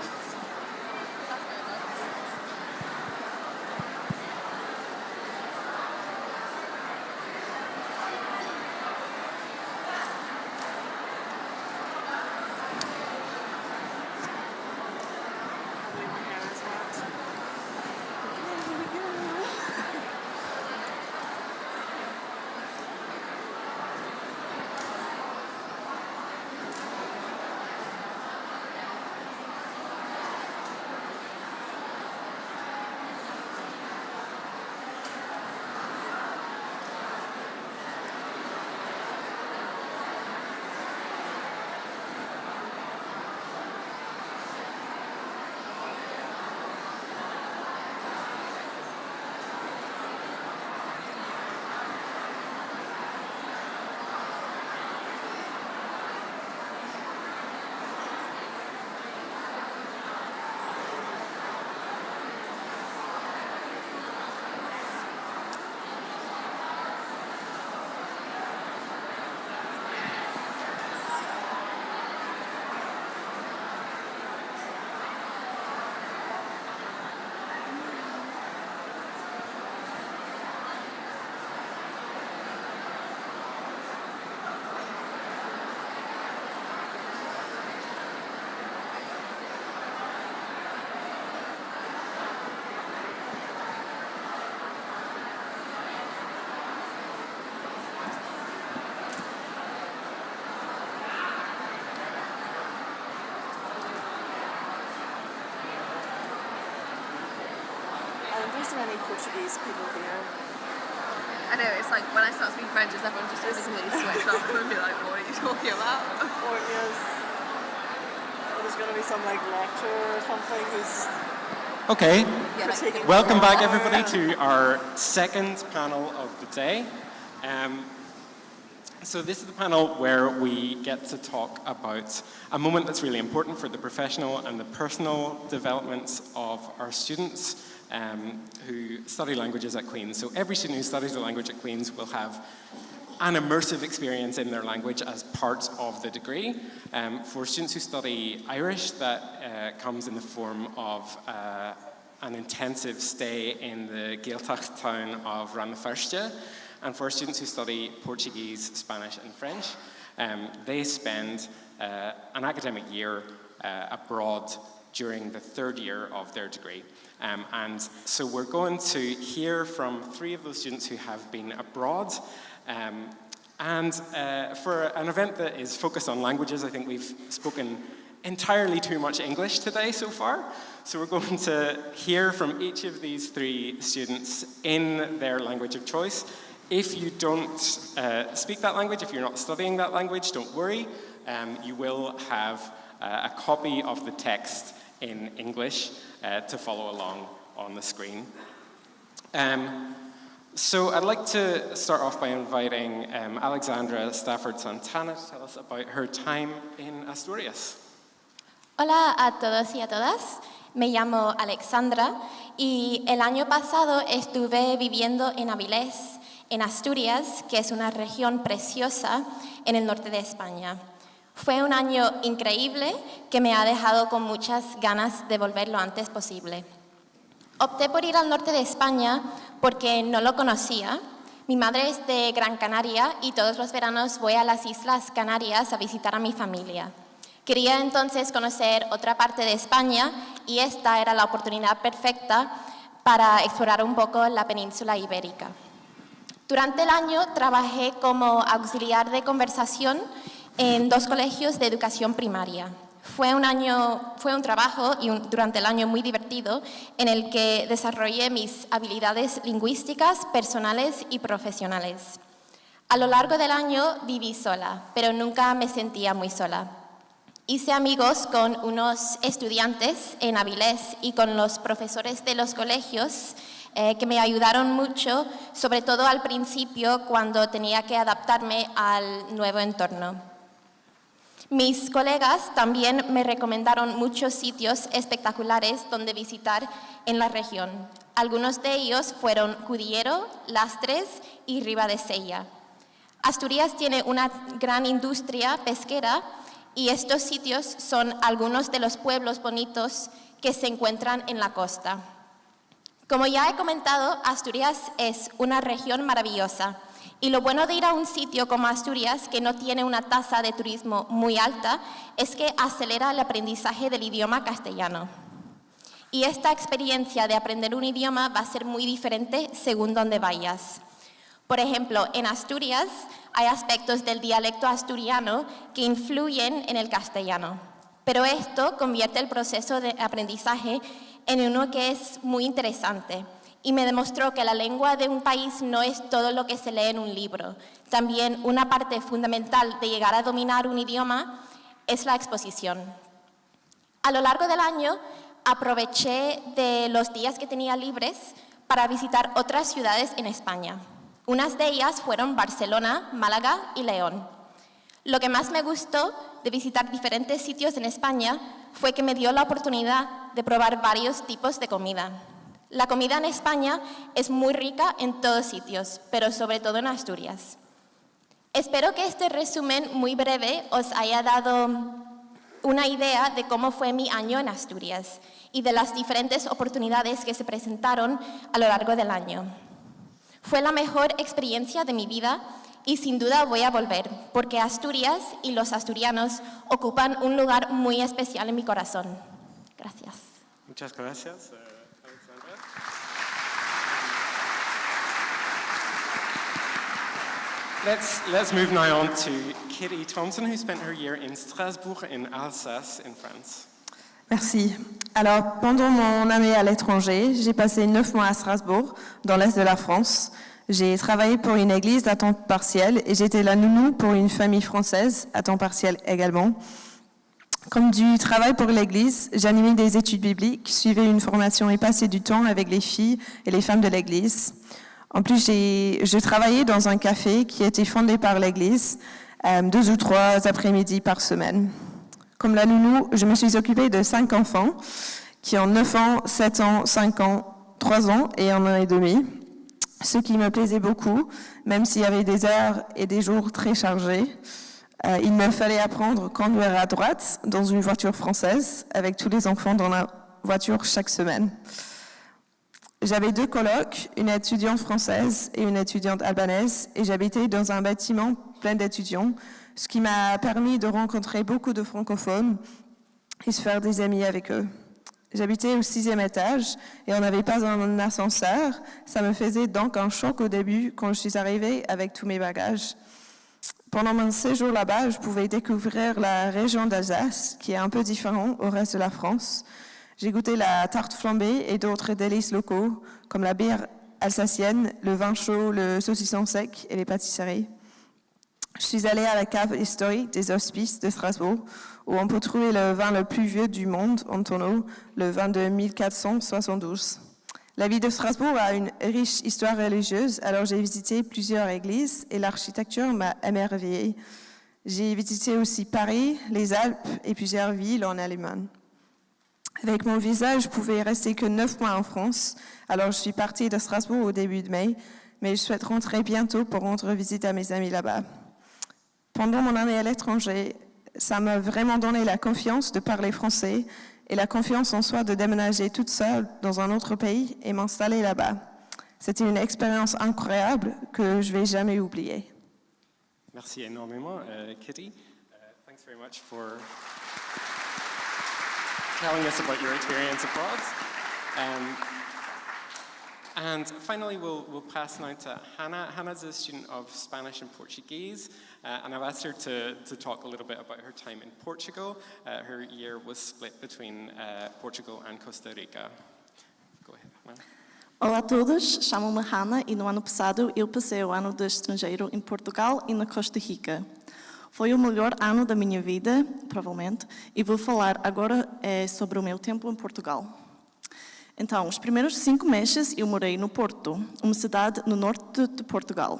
Speaker 9: There's so many Portuguese people here.
Speaker 7: I know, it's like when I start speaking French, everyone just completely switched off and be like, what are you talking about?
Speaker 9: Or yes, there's going to be some like lecturer or something who's
Speaker 10: Okay,
Speaker 9: critiquing
Speaker 10: welcome back
Speaker 9: grammar.
Speaker 10: everybody to our second panel of the day. So this is the panel where we get to talk about a moment that's really important for the professional and the personal development of our students who study languages at Queen's. So every student who studies a language at Queen's will have an immersive experience in their language as part of the degree. For students who study Irish, that comes in the form of an intensive stay in the Gaeltacht town of Rannaferste. And for students who study Portuguese, Spanish and French, they spend an academic year abroad during the third year of their degree. And so we're going to hear from 3 of those students who have been abroad. And for an event that is focused on languages, I think we've spoken entirely too much English today so far. So we're going to hear from each of these 3 students in their language of choice. If you don't speak that language, if you're not studying that language, don't worry. You will have a copy of the text in English to follow along on the screen. So I'd like to start off by inviting Alexandra Stafford Santana to tell us about her time in Asturias.
Speaker 11: Hola a todos y a todas, me llamo Alexandra y el año pasado estuve viviendo en Avilés, en Asturias, que es una región preciosa en el norte de España. Fue un año increíble que me ha dejado con muchas ganas de volver lo antes posible. Opté por ir al norte de España porque no lo conocía. Mi madre es de Gran Canaria y todos los veranos voy a las Islas Canarias a visitar a mi familia. Quería entonces conocer otra parte de España y esta era la oportunidad perfecta para explorar un poco la península ibérica. Durante el año trabajé como auxiliar de conversación en 2 colegios de educación primaria. Fue un trabajo durante el año muy divertido en el que desarrollé mis habilidades lingüísticas, personales y profesionales. A lo largo del año viví sola, pero nunca me sentía muy sola. Hice amigos con unos estudiantes en Avilés y con los profesores de los colegios que me ayudaron mucho, sobre todo al principio cuando tenía que adaptarme al nuevo entorno. Mis colegas también me recomendaron muchos sitios espectaculares donde visitar en la región. Algunos de ellos fueron Cudillero, Lastres y Riba de Sella. Asturias tiene una gran industria pesquera y estos sitios son algunos de los pueblos bonitos que se encuentran en la costa. Como ya he comentado, Asturias es una región maravillosa y lo bueno de ir a un sitio como Asturias, que no tiene una tasa de turismo muy alta, es que acelera el aprendizaje del idioma castellano. Y esta experiencia de aprender un idioma va a ser muy diferente según donde vayas. Por ejemplo, en Asturias hay aspectos del dialecto asturiano que influyen en el castellano, pero esto convierte el proceso de aprendizaje en uno que es muy interesante y me demostró que la lengua de un país no es todo lo que se lee en un libro. También una parte fundamental de llegar a dominar un idioma es la exposición. A lo largo del año aproveché de los días que tenía libres para visitar otras ciudades en España. Unas de ellas fueron Barcelona, Málaga y León. Lo que más me gustó de visitar diferentes sitios en España fue que me dio la oportunidad de probar varios tipos de comida. La comida en España es muy rica en todos sitios, pero sobre todo en Asturias. Espero que este resumen muy breve os haya dado una idea de cómo fue mi año en Asturias y de las diferentes oportunidades que se presentaron a lo largo del año. Fue la mejor experiencia de mi vida y sin duda voy a volver, porque Asturias y los asturianos ocupan un lugar muy especial en mi corazón. Gracias.
Speaker 10: Muchas gracias, Alexandra. Let's move now on to Kitty Thompson, who spent her year in Strasbourg in Alsace in France.
Speaker 12: Merci. Alors, pendant mon année à l'étranger, j'ai passé 9 mois à Strasbourg, dans l'est de la France. J'ai travaillé pour une église à temps partiel et j'étais la nounou pour une famille française à temps partiel également. Comme du travail pour l'église, j'animais des études bibliques, suivais une formation et passais du temps avec les filles et les femmes de l'église. En plus, je travaillais dans un café qui était fondé par l'église 2 ou 3 après-midi par semaine. Comme la nounou, je me suis occupée de 5 enfants qui ont 9 ans, 7 ans, 5 ans, 3 ans et 1 an et demi. Ce qui me plaisait beaucoup, même s'il y avait des heures et des jours très chargés. Il me fallait apprendre à conduire à droite dans une voiture française avec tous les enfants dans la voiture chaque semaine. J'avais 2 colocs, une étudiante française et une étudiante albanaise, et j'habitais dans un bâtiment plein d'étudiants, ce qui m'a permis de rencontrer beaucoup de francophones et se faire des amis avec eux. J'habitais au 6e étage et on n'avait pas un ascenseur. Ça me faisait donc un choc au début quand je suis arrivée avec tous mes bagages. Pendant mon séjour là-bas, je pouvais découvrir la région d'Alsace, qui est un peu différente au reste de la France. J'ai goûté la tarte flambée et d'autres délices locaux, comme la bière alsacienne, le vin chaud, le saucisson sec et les pâtisseries. Je suis allée à la cave historique des Hospices de Strasbourg, où on peut trouver le vin le plus vieux du monde en tonneau, le vin de 1472. La ville de Strasbourg a une riche histoire religieuse, alors j'ai visité plusieurs églises et l'architecture m'a émerveillée. J'ai visité aussi Paris, les Alpes et plusieurs villes en Allemagne. Avec mon visa, je pouvais rester que 9 mois en France, alors je suis partie de Strasbourg au début de mai, mais je souhaite rentrer bientôt pour rendre visite à mes amis là-bas. Pendant mon année à l'étranger, ça m'a vraiment donné la confiance de parler français et la confiance en soi de déménager toute seule dans un autre pays et m'installer là-bas. C'était une expérience incroyable que je ne vais jamais oublier.
Speaker 10: Merci énormément, Kitty. Thanks very much for telling us about your experience abroad. And finally, we'll pass now to Hannah. Hannah's a student of Spanish and Portuguese, and I've asked her to talk a little bit about her time in Portugal. Her year was split between Portugal and Costa Rica. Go ahead, Hannah.
Speaker 13: Olá a todos, chamo-me Hannah e no ano passado eu passei o ano de estrangeiro em Portugal e na Costa Rica. Foi o melhor ano da minha vida, provavelmente, e vou falar agora sobre o meu tempo em Portugal. Então, os primeiros 5 meses eu morei no Porto, uma cidade no norte de Portugal.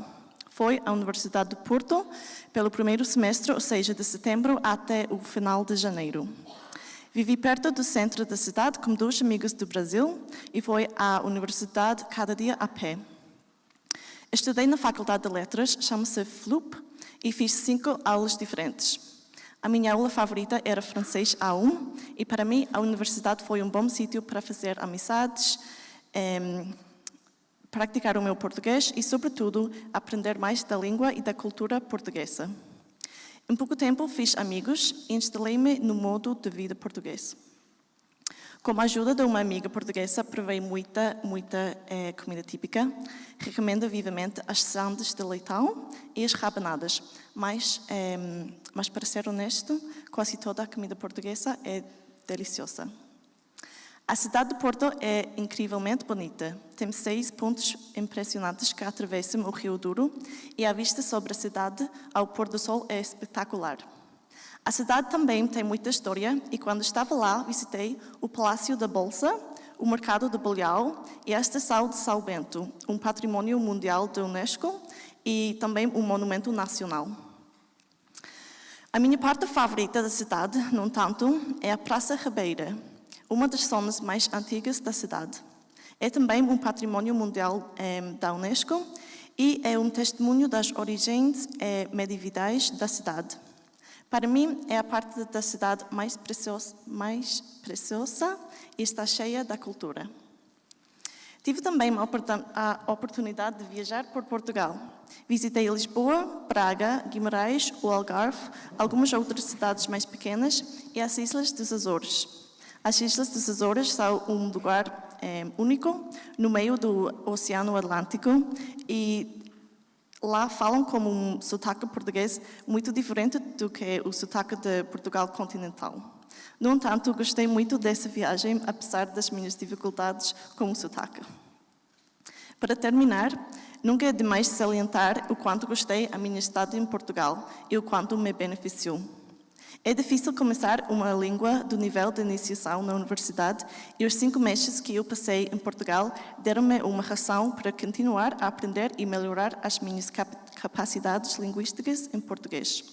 Speaker 13: Foi a Universidade de Porto pelo primeiro semestre, ou seja, de setembro até o final de janeiro. Vivi perto do centro da cidade com 2 amigos do Brasil e foi à universidade cada dia a pé. Estudei na Faculdade de Letras, chama-se FLUP, e fiz 5 aulas diferentes. A minha aula favorita era francês A1, e para mim a universidade foi um bom sítio para fazer amizades, praticar o meu português e, sobretudo, aprender mais da língua e da cultura portuguesa. Em pouco tempo fiz amigos e instalei-me no modo de vida português. Com a ajuda de uma amiga portuguesa, provei muita comida típica. Recomendo vivamente as sandes de leitão e as rabanadas. Mas para ser honesto, quase toda a comida portuguesa é deliciosa. A cidade de Porto é incrivelmente bonita. Tem 6 pontos impressionantes que atravessam o Rio Douro e a vista sobre a cidade ao pôr do sol é espetacular. A cidade também tem muita história e quando estava lá visitei o Palácio da Bolsa, o Mercado de Bolhau e a Estação de São Bento, um património mundial da Unesco e também um monumento nacional. A minha parte favorita da cidade, no entanto, é a Praça Ribeira, uma das zonas mais antigas da cidade. É também um património mundial da Unesco e é um testemunho das origens medievais da cidade. Para mim, é a parte da cidade mais preciosa e está cheia da cultura. Tive também a oportunidade de viajar por Portugal. Visitei Lisboa, Braga, Guimarães, o Algarve, algumas outras cidades mais pequenas e as Islas dos Açores. As Islas dos Açores são um lugar único no meio do Oceano Atlântico e lá falam com um sotaque português muito diferente do que o sotaque de Portugal continental. No entanto, gostei muito dessa viagem, apesar das minhas dificuldades com o sotaque. Para terminar, nunca é demais salientar o quanto gostei da minha estada em Portugal e o quanto me beneficiou. É difícil começar uma língua do nível de iniciação na universidade e os 5 meses que eu passei em Portugal deram-me uma razão para continuar a aprender e melhorar as minhas capacidades linguísticas em português.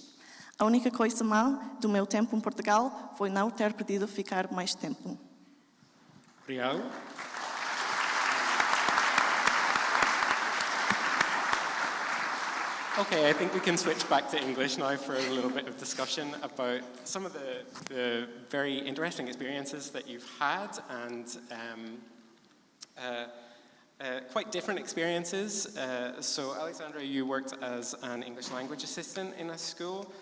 Speaker 13: A única coisa má do meu tempo em Portugal foi não ter podido ficar mais tempo.
Speaker 10: Obrigado. Okay, I think we can switch back to English now for a little bit of discussion about some of the very interesting experiences that you've had and quite different experiences. So, Alexandra, you worked as an English language assistant in a school.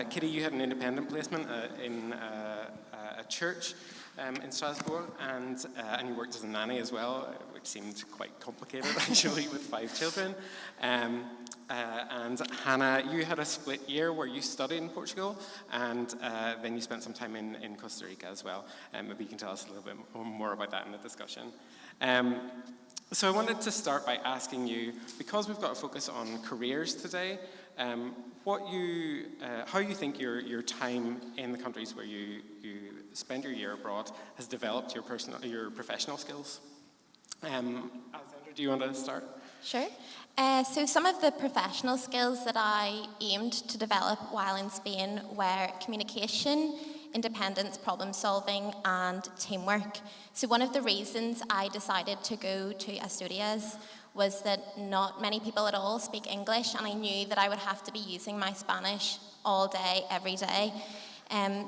Speaker 10: Kitty, you had an independent placement in a church in Strasbourg, and you worked as a nanny as well, which seemed quite complicated actually with 5 children. And Hannah, you had a split year where you studied in Portugal, and then you spent some time in Costa Rica as well. Maybe you can tell us a little bit more about that in the discussion. So I wanted to start by asking you, because we've got a focus on careers today, how you think your time in the countries where you spend your year abroad has developed your professional skills. Alexandra, do you want to start?
Speaker 11: Sure. So some of the professional skills that I aimed to develop while in Spain were communication, independence, problem solving, and teamwork. So one of the reasons I decided to go to Asturias was that not many people at all speak English, and I knew that I would have to be using my Spanish all day, every day.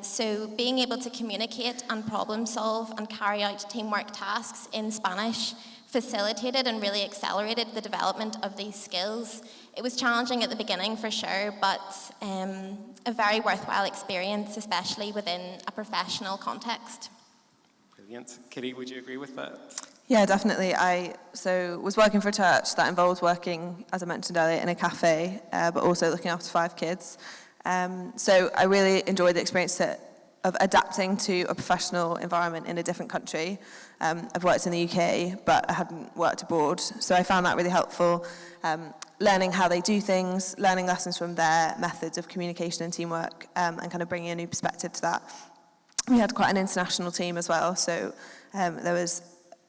Speaker 11: So being able to communicate and problem solve and carry out teamwork tasks in Spanish facilitated and really accelerated the development of these skills. It was challenging at the beginning for sure, but a very worthwhile experience, especially within a professional context.
Speaker 10: Brilliant. Kitty, would you agree with that?
Speaker 12: Yeah, definitely. I was working for a church that involved working, as I mentioned earlier, in a cafe, but also looking after 5 kids. So I really enjoyed the experience of adapting to a professional environment in a different country. I've worked in the UK, but I hadn't worked abroad, so I found that really helpful. Learning how they do things, learning lessons from their methods of communication and teamwork, and kind of bringing a new perspective to that. We had quite an international team as well, so there was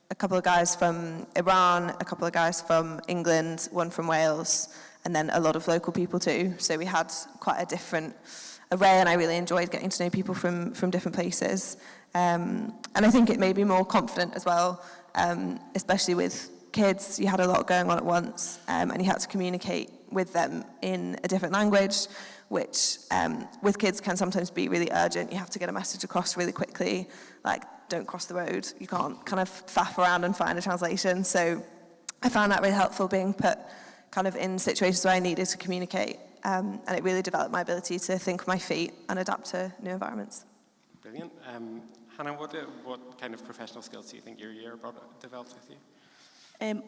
Speaker 12: a couple of guys from Iran, a couple of guys from England, one from Wales, and then a lot of local people too. So we had quite a different array, and I really enjoyed getting to know people from different places. And I think it made me more confident as well, especially with kids, you had a lot going on at once, and you had to communicate with them in a different language, which with kids can sometimes be really urgent. You have to get a message across really quickly, like, don't cross the road. You can't kind of faff around and find a translation. So I found that really helpful, being put kind of in situations where I needed to communicate, and it really developed my ability to think with my feet and adapt to new environments.
Speaker 10: Brilliant. Hannah, what kind of professional skills do you think your year abroad developed with you?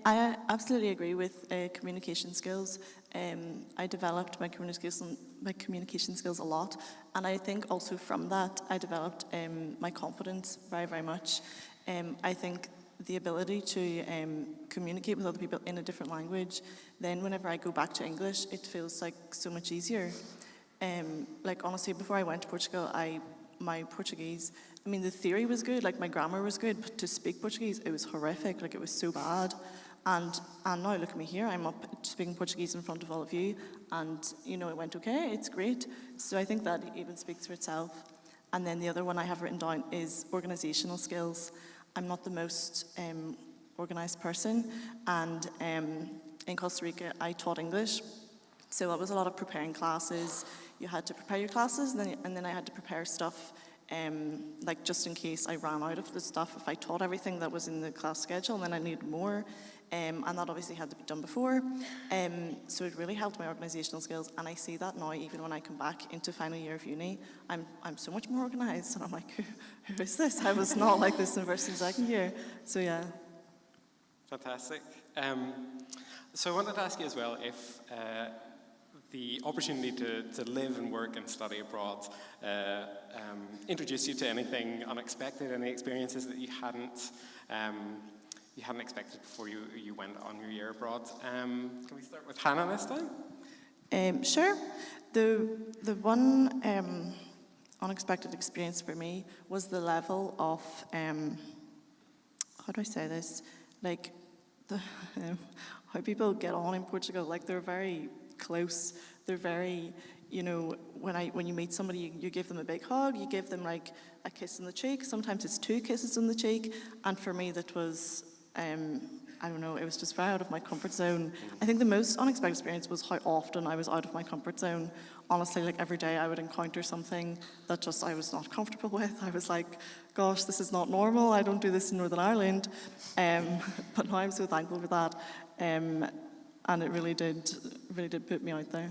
Speaker 13: I absolutely agree with communication skills. I developed my communication skills a lot, and I think also from that I developed my confidence very, very much. I think the ability to communicate with other people in a different language, then whenever I go back to English, it feels like so much easier. Like, honestly, before I went to Portugal, my Portuguese, I mean, the theory was good, like my grammar was good, but to speak Portuguese, it was horrific, like it was so bad. And now look at me here, I'm up speaking Portuguese in front of all of you, and you know, it went okay, it's great. So I think that even speaks for itself. And then the other one I have written down is organizational skills. I'm not the most organized person, and in Costa Rica I taught English, so it was a lot of preparing classes. You had to prepare your classes, and then I had to prepare stuff, like just in case I ran out of the stuff. If I taught everything that was in the class schedule, then I needed more, and that obviously had to be done before. So it really helped my organisational skills, and I see that now even when I come back into final year of uni, I'm so much more organised, and I'm like, who is this? I was not like this in first and second year. So yeah.
Speaker 10: Fantastic. So I wanted to ask you as well if the opportunity to live and work and study abroad introduced you to anything unexpected, any experiences that you hadn't expected before you went on your year abroad. Can we start with Hannah this time?
Speaker 13: Sure. The one unexpected experience for me was the level of, how do I say this? Like, how people get on in Portugal. Like, they're very close. They're very, you know, when you meet somebody, you give them a big hug, you give them like a kiss on the cheek. Sometimes it's 2 kisses on the cheek. And for me, that was, I don't know, it was just very out of my comfort zone. I think the most unexpected experience was how often I was out of my comfort zone. Honestly, like every day I would encounter something that just I was not comfortable with. I was like, gosh, this is not normal. I don't do this in Northern Ireland. But now I'm so thankful for that. And it really did put me out there.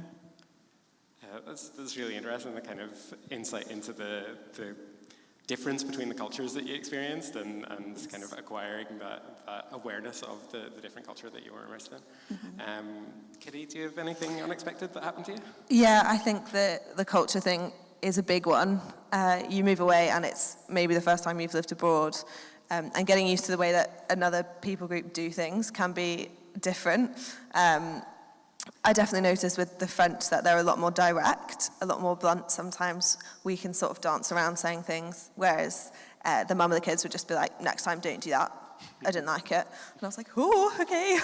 Speaker 10: That's really interesting, the kind of insight into the difference between the cultures that you experienced and kind of acquiring that awareness of the different culture that you were immersed in. Mm-hmm. Kitty, do you have anything unexpected that happened to you?
Speaker 12: Yeah, I think the culture thing is a big one. You move away and it's maybe the first time you've lived abroad, and getting used to the way that another people group do things can be different. I definitely noticed with the French that they're a lot more direct, a lot more blunt. Sometimes we can sort of dance around saying things, whereas the mum of the kids would just be like, next time, don't do that. I didn't like it. And I was like, oh, okay.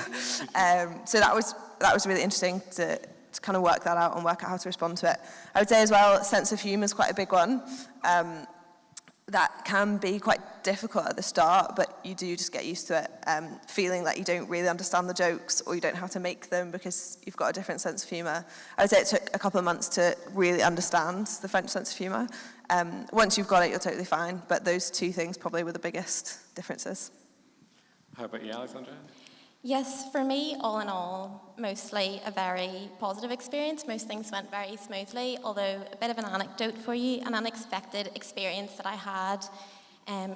Speaker 12: So that was really interesting to kind of work that out and work out how to respond to it. I would say as well, sense of humour is quite a big one. That can be quite difficult at the start, but you do just get used to it, feeling like you don't really understand the jokes or you don't know how to make them because you've got a different sense of humour. I would say it took a couple of months to really understand the French sense of humour. Once you've got it, you're totally fine, but those 2 things probably were the biggest differences.
Speaker 10: How about you, Alexandra?
Speaker 11: Yes, for me, all in all, mostly a very positive experience. Most things went very smoothly, although a bit of an anecdote for you. An unexpected experience that I had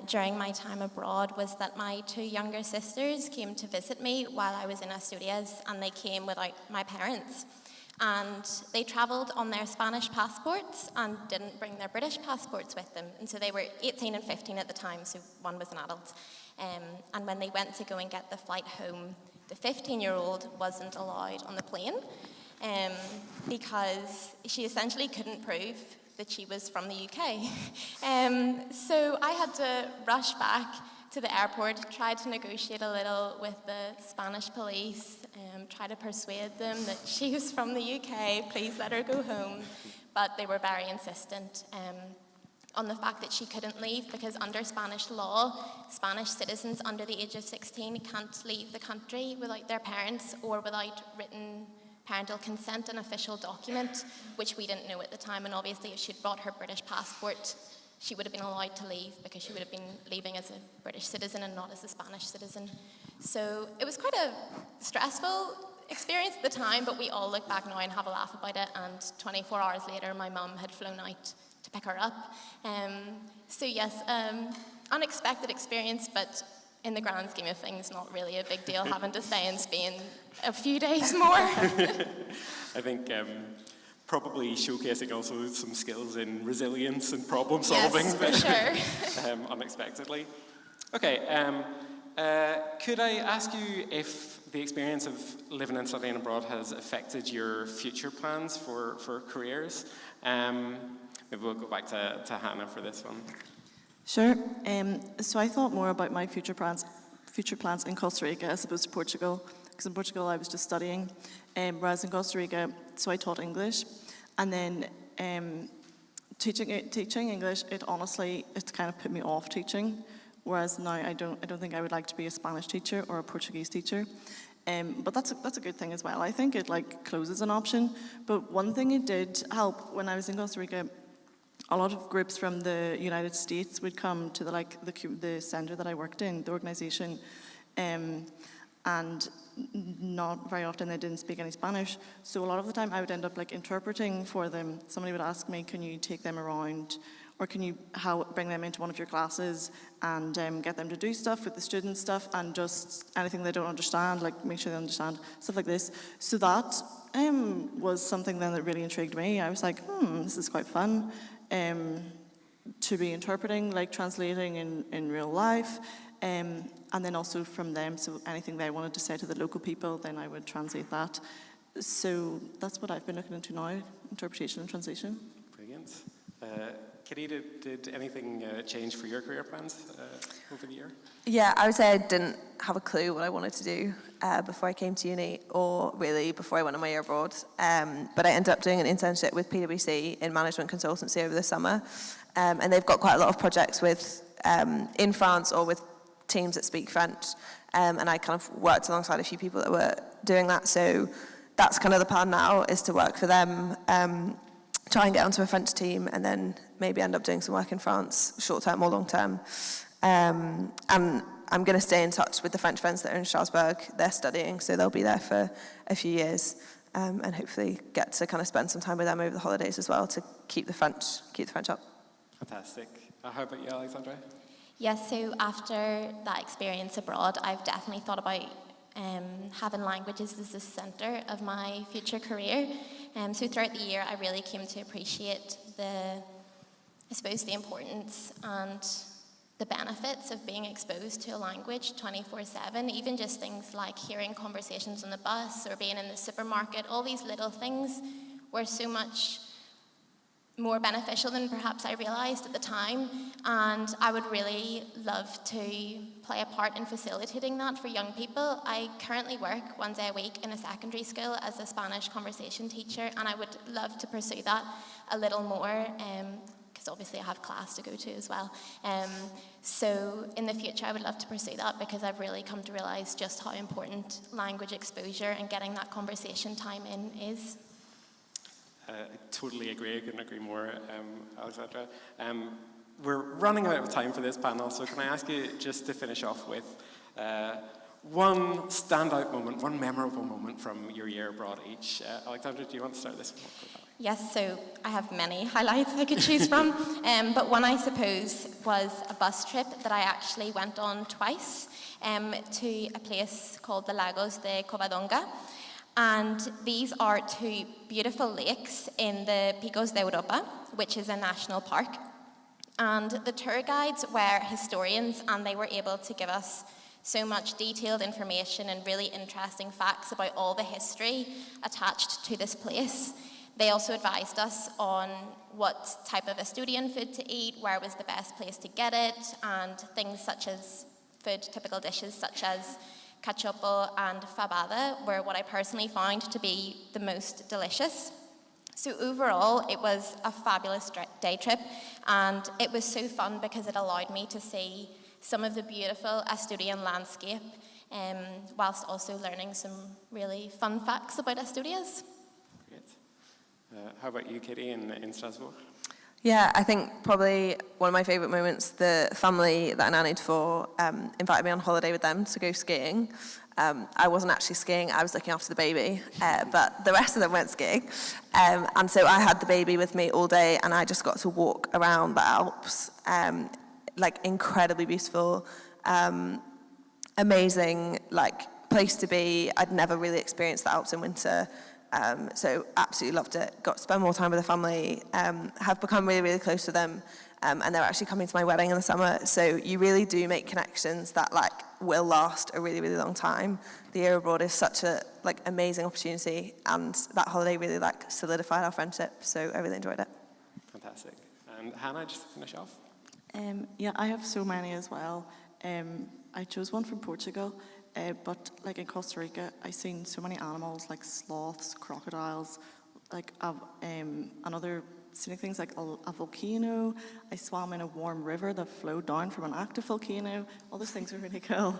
Speaker 11: during my time abroad was that my 2 younger sisters came to visit me while I was in Asturias, and they came without my parents. And they travelled on their Spanish passports and didn't bring their British passports with them. And so they were 18 and 15 at the time, so one was an adult. And when they went to go and get the flight home, the 15-year-old wasn't allowed on the plane because she essentially couldn't prove that she was from the UK. So I had to rush back to the airport, try to negotiate a little with the Spanish police, try to persuade them that she was from the UK, please let her go home. But they were very insistent. on the fact that she couldn't leave because under Spanish law, Spanish citizens under the age of 16 can't leave the country without their parents or without written parental consent, an official document, which we didn't know at the time. And obviously if she'd brought her British passport, she would have been allowed to leave because she would have been leaving as a British citizen and not as a Spanish citizen. So it was quite a stressful experience at the time, but we all look back now and have a laugh about it. And 24 hours later, my mum had flown out to pick her up. So yes, unexpected experience, but in the grand scheme of things, not really a big deal having to stay in Spain a few days more.
Speaker 10: I think probably showcasing also some skills in resilience and problem solving.
Speaker 11: Yes, for sure.
Speaker 10: Unexpectedly. Okay, could I ask you if the experience of living and studying abroad has affected your future plans for careers? Maybe we'll go back to Hannah for this one.
Speaker 13: Sure. So I thought more about my future plans in Costa Rica as opposed to Portugal, because in Portugal I was just studying, whereas in Costa Rica, so I taught English, and then teaching English, it kind of put me off teaching, whereas now I don't think I would like to be a Spanish teacher or a Portuguese teacher. But that's a good thing as well. I think it closes an option. But one thing it did help when I was in Costa Rica, a lot of groups from the United States would come to the center that I worked in, the organization, and not very often they didn't speak any Spanish. So a lot of the time I would end up interpreting for them. Somebody would ask me, can you take them around, or can you bring them into one of your classes and get them to do stuff with the student stuff, and just anything they don't understand, make sure they understand, stuff like this. So that was something then that really intrigued me. I was like, this is quite fun. To be interpreting, translating in real life, and then also from them, so anything they wanted to say to the local people, then I would translate that. So that's what I've been looking into now, interpretation and translation.
Speaker 10: Brilliant. Kitty, did anything change for your career plans over the year?
Speaker 8: Yeah, I would say I didn't have a clue what I wanted to do before I came to uni, or really before I went on my year abroad. But I ended up doing an internship with PwC in management consultancy over the summer. And they've got quite a lot of projects with in France or with teams that speak French. And I kind of worked alongside a few people that were doing that. So that's kind of the plan now, is to work for them, try and get onto a French team, and then maybe end up doing some work in France, short-term or long-term. And I'm going to stay in touch with the French friends that are in Strasbourg. They're studying, so they'll be there for a few years, and hopefully get to kind of spend some time with them over the holidays as well to keep the French up.
Speaker 10: Fantastic. How about you, Alexandra?
Speaker 11: Yes, so after that experience abroad, I've definitely thought about having languages as the centre of my future career. So throughout the year, I really came to appreciate the importance and the benefits of being exposed to a language 24/7, even just things like hearing conversations on the bus or being in the supermarket. All these little things were so much more beneficial than perhaps I realised at the time, and I would really love to play a part in facilitating that for young people. I currently work 1 day a week in a secondary school as a Spanish conversation teacher, and I would love to pursue that a little more, because obviously I have class to go to as well. So in the future I would love to pursue that, because I've really come to realise just how important language exposure and getting that conversation time in is.
Speaker 10: I totally agree. I couldn't agree more, Alexandra. We're running out of time for this panel, so can I ask you just to finish off with one standout moment, one memorable moment from your year abroad each. Alexandra, do you want to start this one?
Speaker 11: Yes, so I have many highlights I could choose from, but one I suppose was a bus trip that I actually went on twice to a place called the Lagos de Covadonga. And these are two beautiful lakes in the Picos de Europa, which is a national park. And the tour guides were historians, and they were able to give us so much detailed information and really interesting facts about all the history attached to this place. They also advised us on what type of Asturian food to eat, where was the best place to get it, and things such as typical dishes such as cachopo and fabada were what I personally found to be the most delicious. So overall, it was a fabulous day trip, and it was so fun because it allowed me to see some of the beautiful Asturian landscape, whilst also learning some really fun facts about Asturias.
Speaker 10: Great. How about you, Katie, in Strasbourg?
Speaker 8: Yeah, I think probably one of my favourite moments, the family that I nannied for invited me on holiday with them to go skiing. I wasn't actually skiing, I was looking after the baby, but the rest of them went skiing. And so I had the baby with me all day, and I just got to walk around the Alps, like incredibly beautiful, amazing place to be. I'd never really experienced the Alps in winter. So absolutely loved it. Got to spend more time with the family, have become really, really close to them, and they're actually coming to my wedding in the summer. So you really do make connections that will last a really, really long time. The year abroad is such a amazing opportunity, and that holiday really solidified our friendship. So I really enjoyed it.
Speaker 10: Fantastic. And Hannah, just to finish off.
Speaker 13: Yeah, I have so many as well. I chose one from Portugal. But in Costa Rica, I've seen so many animals like sloths, crocodiles, and other scenic things like a volcano. I swam in a warm river that flowed down from an active volcano. All those things are really cool.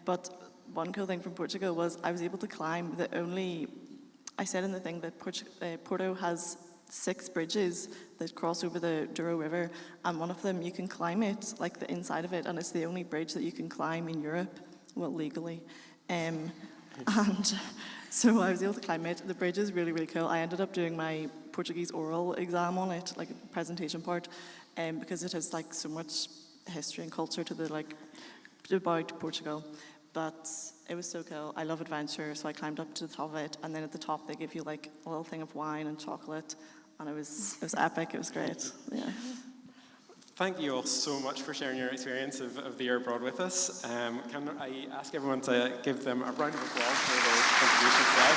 Speaker 13: But one cool thing from Portugal was I was able to climb I said in the thing that Porto has 6 bridges that cross over the Douro River, and one of them you can climb it, the inside of it, and it's the only bridge that you can climb in Europe. Well, legally. And so I was able to climb it. The bridge is really, really cool. I ended up doing my Portuguese oral exam on it, a presentation part, because it has so much history and culture to about Portugal. But it was so cool. I love adventure, so I climbed up to the top of it, and then at the top they give you a little thing of wine and chocolate, and it was epic. It was great. Yeah.
Speaker 10: Thank you all so much for sharing your experience of the year abroad with us. Can I ask everyone to give them a round of applause for their contribution today?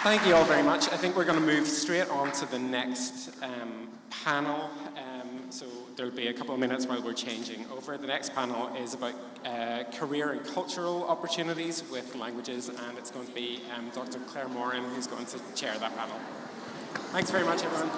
Speaker 10: Thank you all very much. I think we're going to move straight on to the next panel. So there'll be a couple of minutes while we're changing over. The next panel is about career and cultural opportunities with languages, and it's going to be Dr. Claire Moran who's going to chair that panel. Thanks very much, everyone.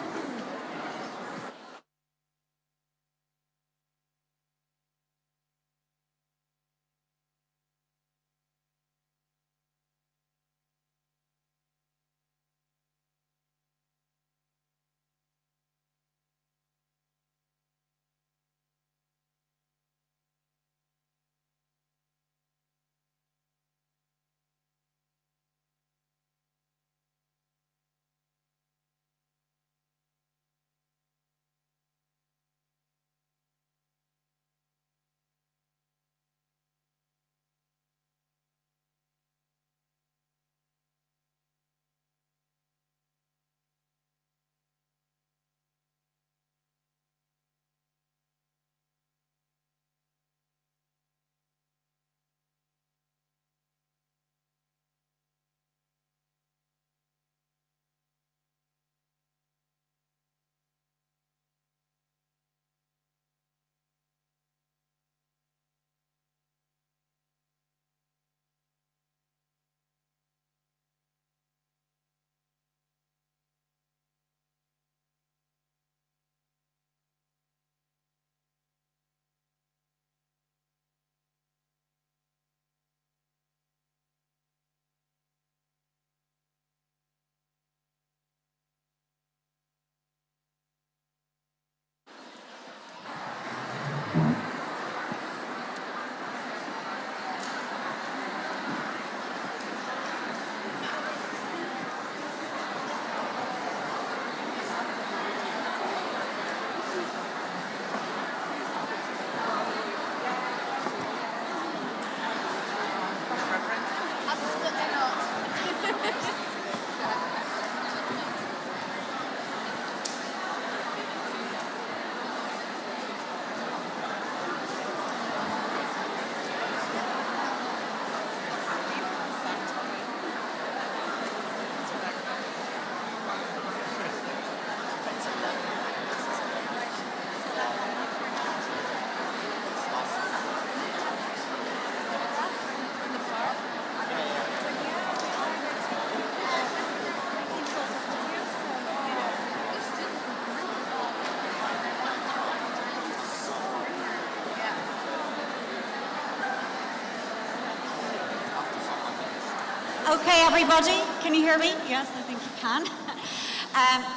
Speaker 14: Okay, everybody, can you hear me? Yes, I think you can.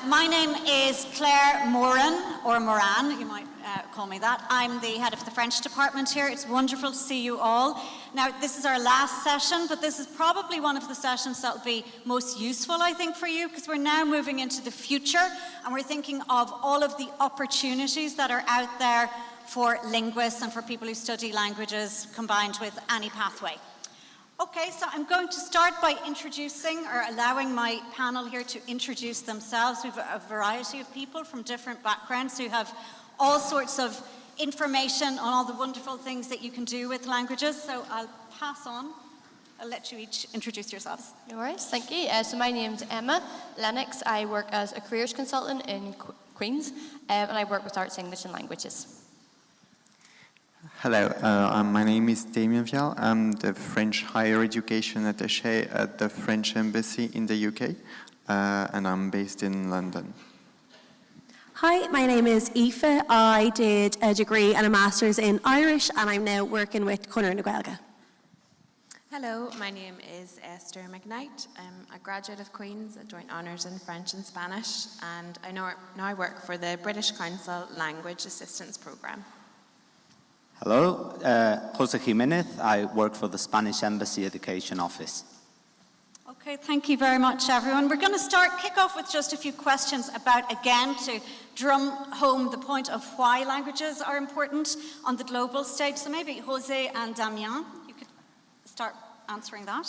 Speaker 14: My name is Claire Moran, or Moran, you might call me that. I'm the head of the French department here. It's wonderful to see you all. Now, this is our last session, but this is probably one of the sessions that will be most useful, I think, for you, because we're now moving into the future, and we're thinking of all of the opportunities that are out there for linguists and for people who study languages combined with any pathway. Okay, so I'm going to start by introducing, or allowing my panel here to introduce themselves. We have a variety of people from different backgrounds who have all sorts of information on all the wonderful things that you can do with languages. So I'll pass on. I'll let you each introduce yourselves.
Speaker 15: No worries, thank you. So my name's Emma Lennox. I work as a careers consultant in Queen's, and I work with arts, English and languages.
Speaker 16: Hello, my name is Damien Vial. I'm the French Higher Education Attaché at the French Embassy in the UK, and I'm based in London.
Speaker 17: Hi, my name is Aoife. I did a degree and a master's in Irish, and I'm now working with Conor na Gaeilge.
Speaker 18: Hello, my name is Esther McKnight. I'm a graduate of Queen's, a joint honours in French and Spanish, and I now work for the British Council Language Assistance Programme.
Speaker 19: Hello, Jose Jimenez. I work for the Spanish Embassy Education Office.
Speaker 14: Okay, thank you very much, everyone. We're going to kick off with just a few questions about, again, to drum home the point of why languages are important on the global stage. So maybe Jose and Damien, you could start answering that.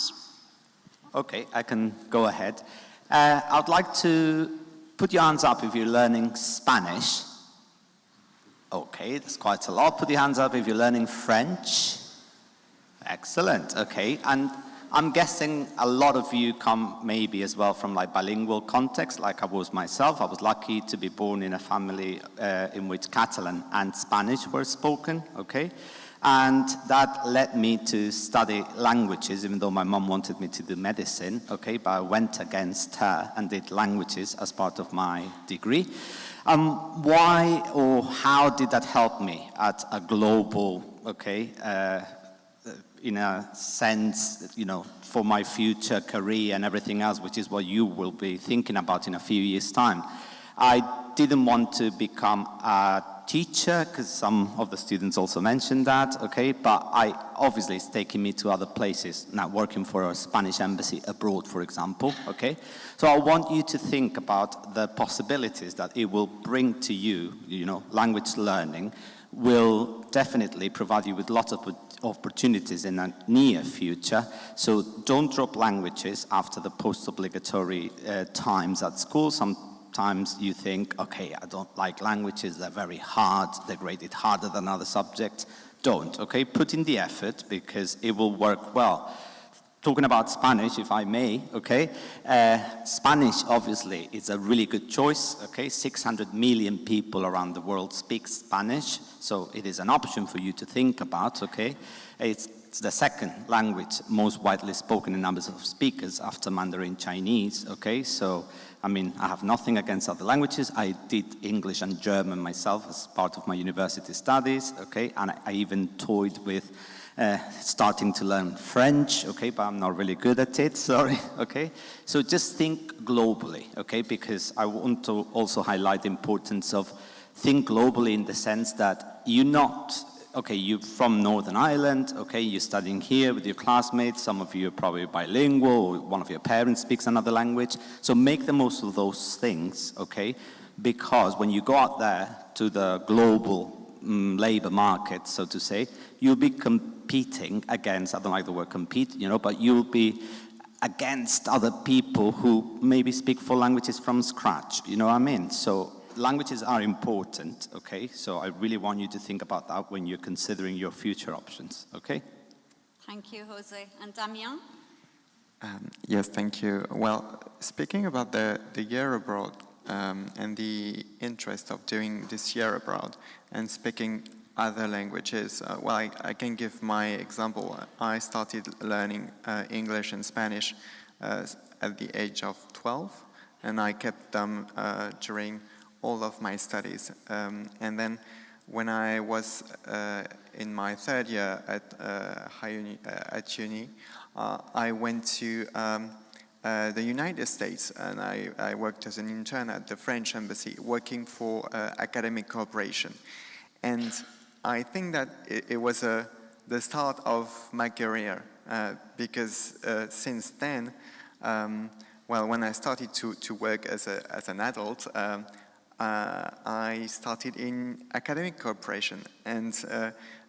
Speaker 19: Okay, I can go ahead. I'd like to put your hands up if you're learning Spanish. Okay, that's quite a lot. Put your hands up if you're learning French. Excellent, okay. And I'm guessing a lot of you come maybe as well from like bilingual context, like I was myself. I was lucky to be born in a family in which Catalan and Spanish were spoken, okay? And that led me to study languages, even though my mom wanted me to do medicine, okay? But I went against her and did languages as part of my degree. Why or how did that help me at a global, okay, in a sense, you know, for my future career and everything else, which is what you will be thinking about in a few years' time? I didn't want to become a teacher, because some of the students also mentioned that, okay, but obviously it's taking me to other places, now working for a Spanish embassy abroad, for example, okay? So I want you to think about the possibilities that it will bring to you, you know, language learning will definitely provide you with lots of opportunities in the near future. So don't drop languages after the post-obligatory times at school. Sometimes you think, okay, I don't like languages, they're very hard, they're graded harder than other subjects. Don't, okay? Put in the effort because it will work well. Talking about Spanish, if I may, okay? Spanish, obviously, is a really good choice, okay? 600 million people around the world speak Spanish, so it is an option for you to think about, okay? It's the second language most widely spoken in numbers of speakers after Mandarin Chinese, okay? So, I mean, I have nothing against other languages. I did English and German myself as part of my university studies, okay? And I even toyed with starting to learn French, okay, but I'm not really good at it, sorry, okay? So just think globally, okay, because I want to also highlight the importance of think globally in the sense that you're not, okay, you're from Northern Ireland, okay, you're studying here with your classmates, some of you are probably bilingual, or one of your parents speaks another language, so make the most of those things, okay, because when you go out there to the global labor market, so to say, you'll be competing against, I don't like the word compete, you know, but you'll be against other people who maybe speak 4 languages from scratch, you know what I mean? So languages are important, okay? So I really want you to think about that when you're considering your future options, okay?
Speaker 14: Thank you, Jose. And Damien?
Speaker 16: Yes, thank you. Well, speaking about the year abroad and the interest of doing this year abroad and speaking other languages, well, I can give my example. I started learning English and Spanish at the age of 12, and I kept them during all of my studies. And then when I was in my third year at uni, I went to the United States, and I worked as an intern at the French embassy, working for academic cooperation. And I think that it was the start of my career, because since then, well, when I started to work as an adult, I started in academic cooperation, and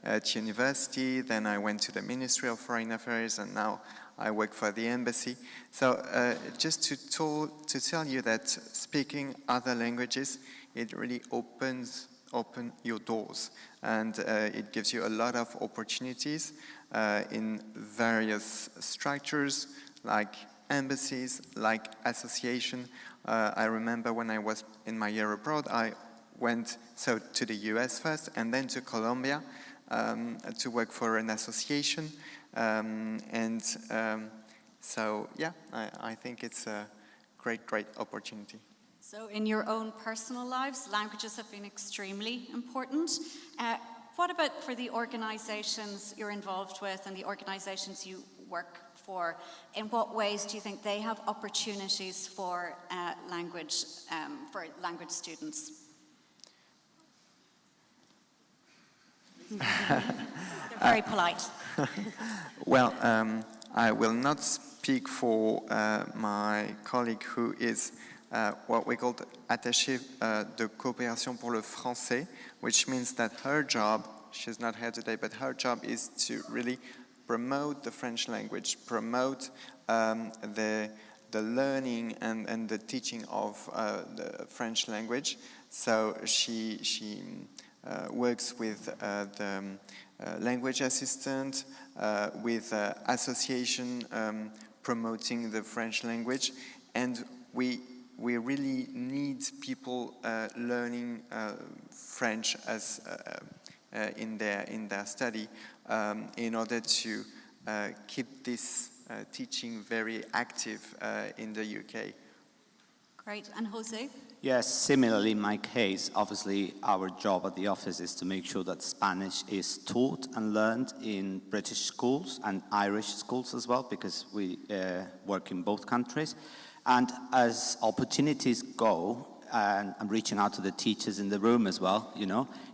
Speaker 16: at university, then I went to the Ministry of Foreign Affairs, and now I work for the embassy. So just to tell you that speaking other languages, it really open your doors, and it gives you a lot of opportunities in various structures, like embassies, like association. I remember when I was in my year abroad, I went to the US first and then to Colombia to work for an association. So yeah, I think it's a great opportunity.
Speaker 14: So in your own personal lives, languages have been extremely important. What about for the organizations you're involved with and the organizations you work for? In what ways do you think they have opportunities for language students? They're very polite.
Speaker 16: Well, I will not speak for my colleague who is what we call attaché de coopération pour le français, which means that her job, she's not here today, but her job is to really promote the French language, promote the learning and the teaching of the French language. So she works with the language assistant, with association promoting the French language, and we really need people learning French as in their study in order to keep this teaching very active in the UK.
Speaker 14: Great. And Jose?
Speaker 19: Yes, similarly in my case, obviously our job at the office is to make sure that Spanish is taught and learned in British schools and Irish schools as well, because we work in both countries. And as opportunities go, and I'm reaching out to the teachers in the room as well,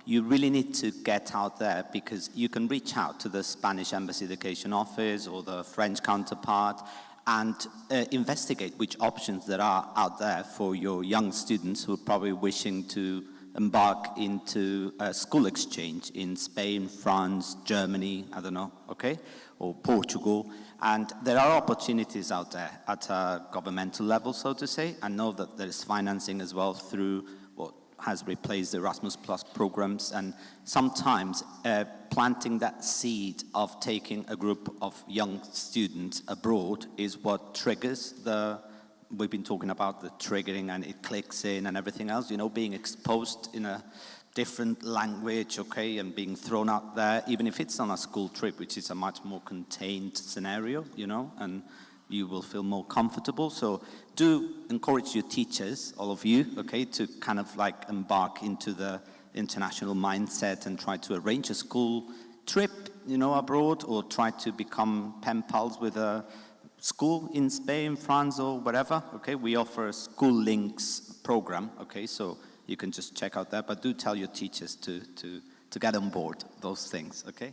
Speaker 19: you really need to get out there, because you can reach out to the Spanish Embassy Education Office or the French counterpart and investigate which options there are out there for your young students who are probably wishing to embark into a school exchange in Spain, France, Germany, I don't know, okay, or Portugal. And there are opportunities out there at a governmental level, so to say. I know that there is financing as well through what has replaced the Erasmus Plus programs, and sometimes planting that seed of taking a group of young students abroad is what triggers we've been talking about the triggering, and it clicks in and everything else, being exposed in a different language, okay, and being thrown out there, even if it's on a school trip, which is a much more contained scenario, and you will feel more comfortable. So do encourage your teachers, all of you, okay, to kind of like embark into the international mindset and try to arrange a school trip, abroad, or try to become pen pals with a school in Spain, France, or whatever, okay. We offer a school links program, okay, so you can just check out that, but do tell your teachers to get on board those things, okay?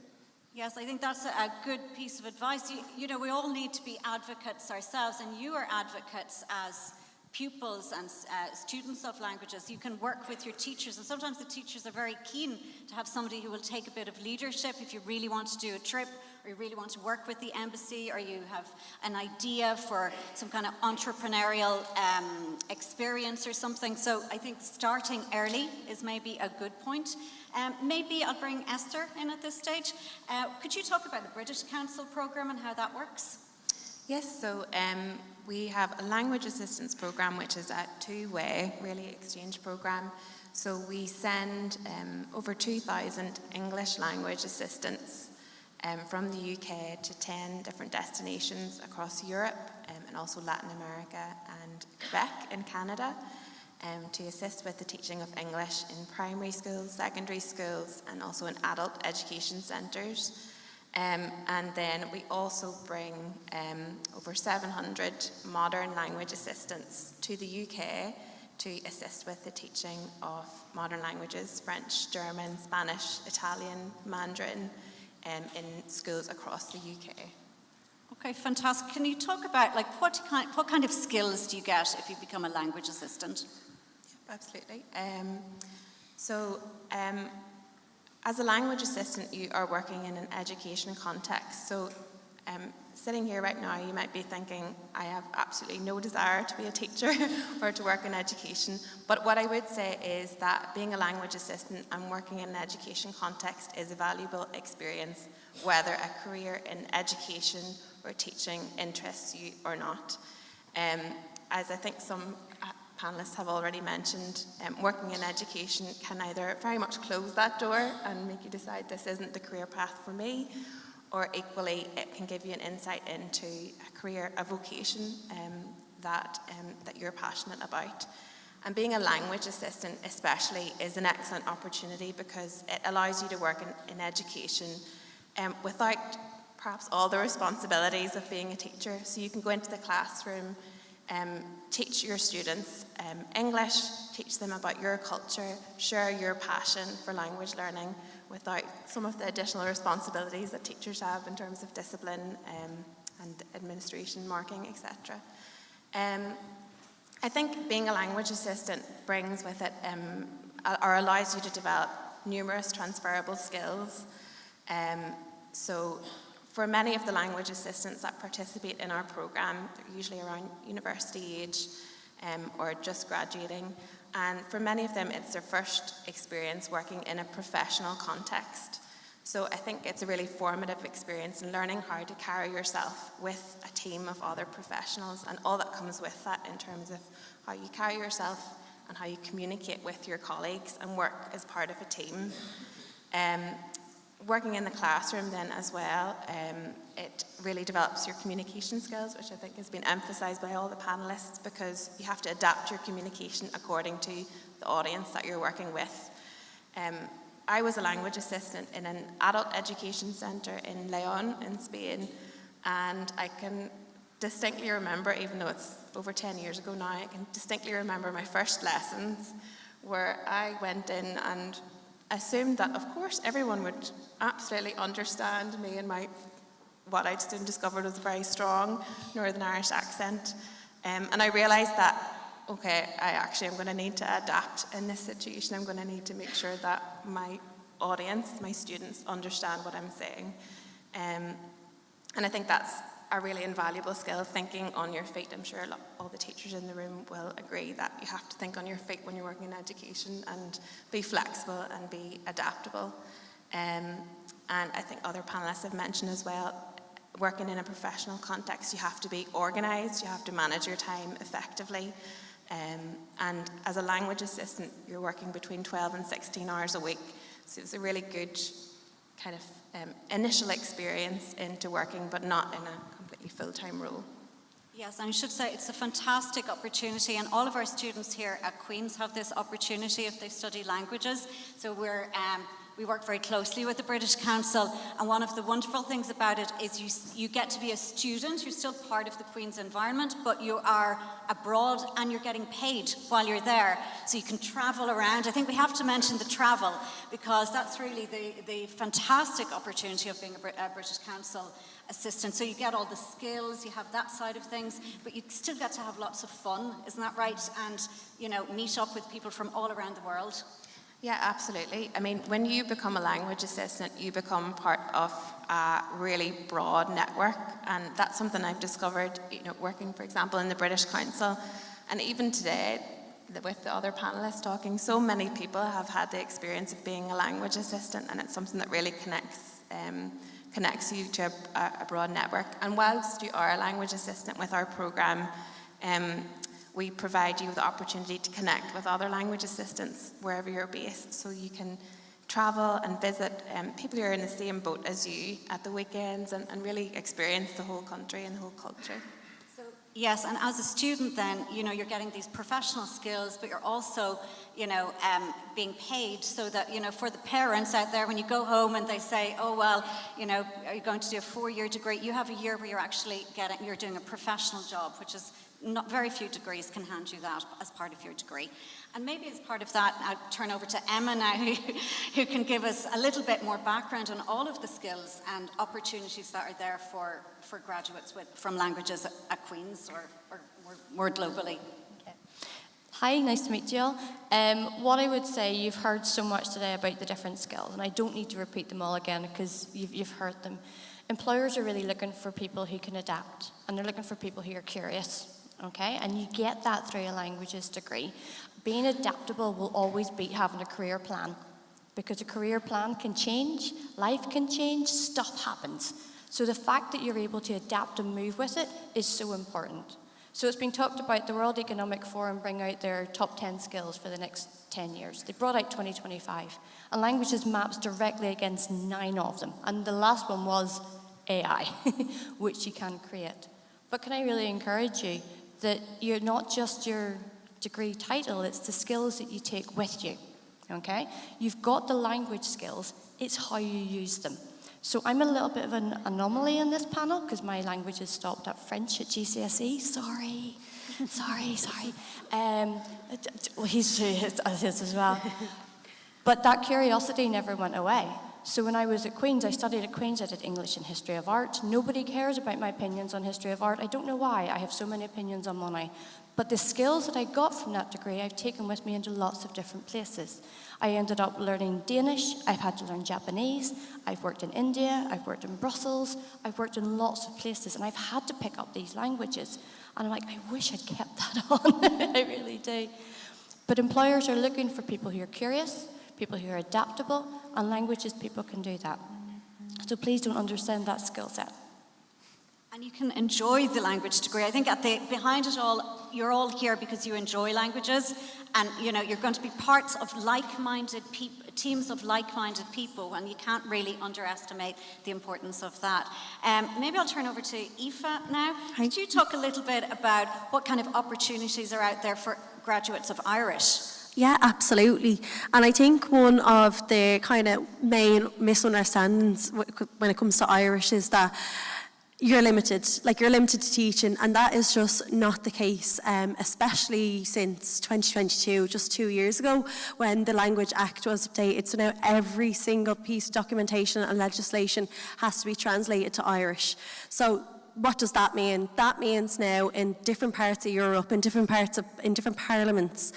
Speaker 14: Yes, I think that's a good piece of advice. We all need to be advocates ourselves, and you are advocates as pupils and students of languages. You can work with your teachers, and sometimes the teachers are very keen to have somebody who will take a bit of leadership if you really want to do a trip, or you really want to work with the embassy, or you have an idea for some kind of entrepreneurial experience or something. So I think starting early is maybe a good point. Maybe I'll bring Esther in at this stage. Could you talk about the British Council programme and how that works?
Speaker 18: Yes, so we have a language assistance program, which is a two-way, really exchange program. So we send over 2,000 English language assistants from the UK to 10 different destinations across Europe and also Latin America and Quebec in Canada. to assist with the teaching of English in primary schools, secondary schools, and also in adult education centres. And then we also bring over 700 modern language assistants to the UK to assist with the teaching of modern languages, French, German, Spanish, Italian, Mandarin, in schools across the UK.
Speaker 14: Okay, fantastic. Can you talk about what kind of skills do you get if you become a language assistant?
Speaker 18: Yep, absolutely. As a language assistant, you are working in an education context. So sitting here right now, you might be thinking, I have absolutely no desire to be a teacher or to work in education. But what I would say is that being a language assistant and working in an education context is a valuable experience, whether a career in education or teaching interests you or not. As I think some panellists have already mentioned, working in education can either very much close that door and make you decide this isn't the career path for me, or equally it can give you an insight into a career, a vocation that you're passionate about. And being a language assistant especially is an excellent opportunity because it allows you to work in education without perhaps all the responsibilities of being a teacher. So you can go into the classroom, teach your students English, teach them about your culture, share your passion for language learning without some of the additional responsibilities that teachers have in terms of discipline and administration, marking, etc. I think being a language assistant brings with it or allows you to develop numerous transferable skills. So for many of the language assistants that participate in our programme, they're usually around university age or just graduating. And for many of them, it's their first experience working in a professional context. So I think it's a really formative experience in learning how to carry yourself with a team of other professionals and all that comes with that in terms of how you carry yourself and how you communicate with your colleagues and work as part of a team. Working in the classroom then as well, it really develops your communication skills, which I think has been emphasised by all the panellists, because you have to adapt your communication according to the audience that you're working with. I was a language assistant in an adult education centre in Leon in Spain, and I can distinctly remember, even though it's over 10 years ago now, I can distinctly remember my first lessons where I went in and assumed that, of course, everyone would absolutely understand me and what I'd soon discovered was a very strong Northern Irish accent. And I realised that, okay, I'm going to need to adapt in this situation. I'm going to need to make sure that my audience, my students, understand what I'm saying. And I think that's a really invaluable skill, thinking on your feet. I'm sure all the teachers in the room will agree that you have to think on your feet when you're working in education and be flexible and be adaptable. And I think other panellists have mentioned as well, working in a professional context, you have to be organised, you have to manage your time effectively. And as a language assistant, you're working between 12 and 16 hours a week. So it's a really good kind of initial experience into working, but not in a completely full-time role.
Speaker 14: Yes, and I should say it's a fantastic opportunity, and all of our students here at Queen's have this opportunity if they study languages. So we work very closely with the British Council, and one of the wonderful things about it is you get to be a student. You're still part of the Queen's environment, but you are abroad and you're getting paid while you're there. So you can travel around. I think we have to mention the travel, because that's really the fantastic opportunity of being a British Council assistant. So you get all the skills, you have that side of things, but you still get to have lots of fun, isn't that right? And, meet up with people from all around the world.
Speaker 18: Yeah, absolutely. I mean, when you become a language assistant, you become part of a really broad network, and that's something I've discovered, working, for example, in the British Council. And even today, with the other panellists talking, so many people have had the experience of being a language assistant, and it's something that really connects you to a broad network. And whilst you are a language assistant with our programme, we provide you with the opportunity to connect with other language assistants wherever you're based, so you can travel and visit people who are in the same boat as you at the weekends and really experience the whole country and the whole culture.
Speaker 14: Yes, and as a student then, you're getting these professional skills, but you're also, being paid so that, for the parents out there, when you go home and they say, oh, well, are you going to do a 4-year degree? You have a year where you're actually you're doing a professional job, which is not very few degrees can hand you that as part of your degree. And maybe as part of that, I'll turn over to Emma now, who can give us a little bit more background on all of the skills and opportunities that are there for graduates from languages at Queen's or more globally.
Speaker 15: Hi, nice to meet you all. What I would say, you've heard so much today about the different skills, and I don't need to repeat them all again because you've heard them. Employers are really looking for people who can adapt, and they're looking for people who are curious. Okay, and you get that through a languages degree. Being adaptable will always be having a career plan, because a career plan can change, life can change, stuff happens. So the fact that you're able to adapt and move with it is so important. So it's been talked about, the World Economic Forum bring out their top 10 skills for the next 10 years. They brought out 2025, and languages maps directly against 9 of them. And the last one was AI, which you can create. But can I really encourage you that you're not just your degree title, it's the skills that you take with you, okay? You've got the language skills, it's how you use them. So I'm a little bit of an anomaly in this panel because my language is stopped at French at GCSE. Sorry. Well, he's as well. But that curiosity never went away. So when I was at Queen's, I studied at Queen's, I did English and History of Art. Nobody cares about my opinions on History of Art. I don't know why. I have so many opinions on money. But the skills that I got from that degree, I've taken with me into lots of different places. I ended up learning Danish. I've had to learn Japanese. I've worked in India. I've worked in Brussels. I've worked in lots of places, and I've had to pick up these languages. And I'm like, I wish I'd kept that on. I really do. But employers are looking for people who are curious, people who are adaptable, and languages people can do that. So please don't understand that skill set.
Speaker 14: And you can enjoy the language degree. I think behind it all, you're all here because you enjoy languages, and you're going to be parts of like-minded teams of like-minded people, and you can't really underestimate the importance of that. Maybe I'll turn over to Aoife now. Could you talk a little bit about what kind of opportunities are out there for graduates of Irish?
Speaker 17: Yeah, absolutely. And I think one of the kind of main misunderstandings when it comes to Irish is that you're limited to teaching, and that is just not the case, especially since 2022, just 2 years ago, when the Language Act was updated. So now every single piece of documentation and legislation has to be translated to Irish. So what does that mean? That means now in different parts of Europe, in different parliaments,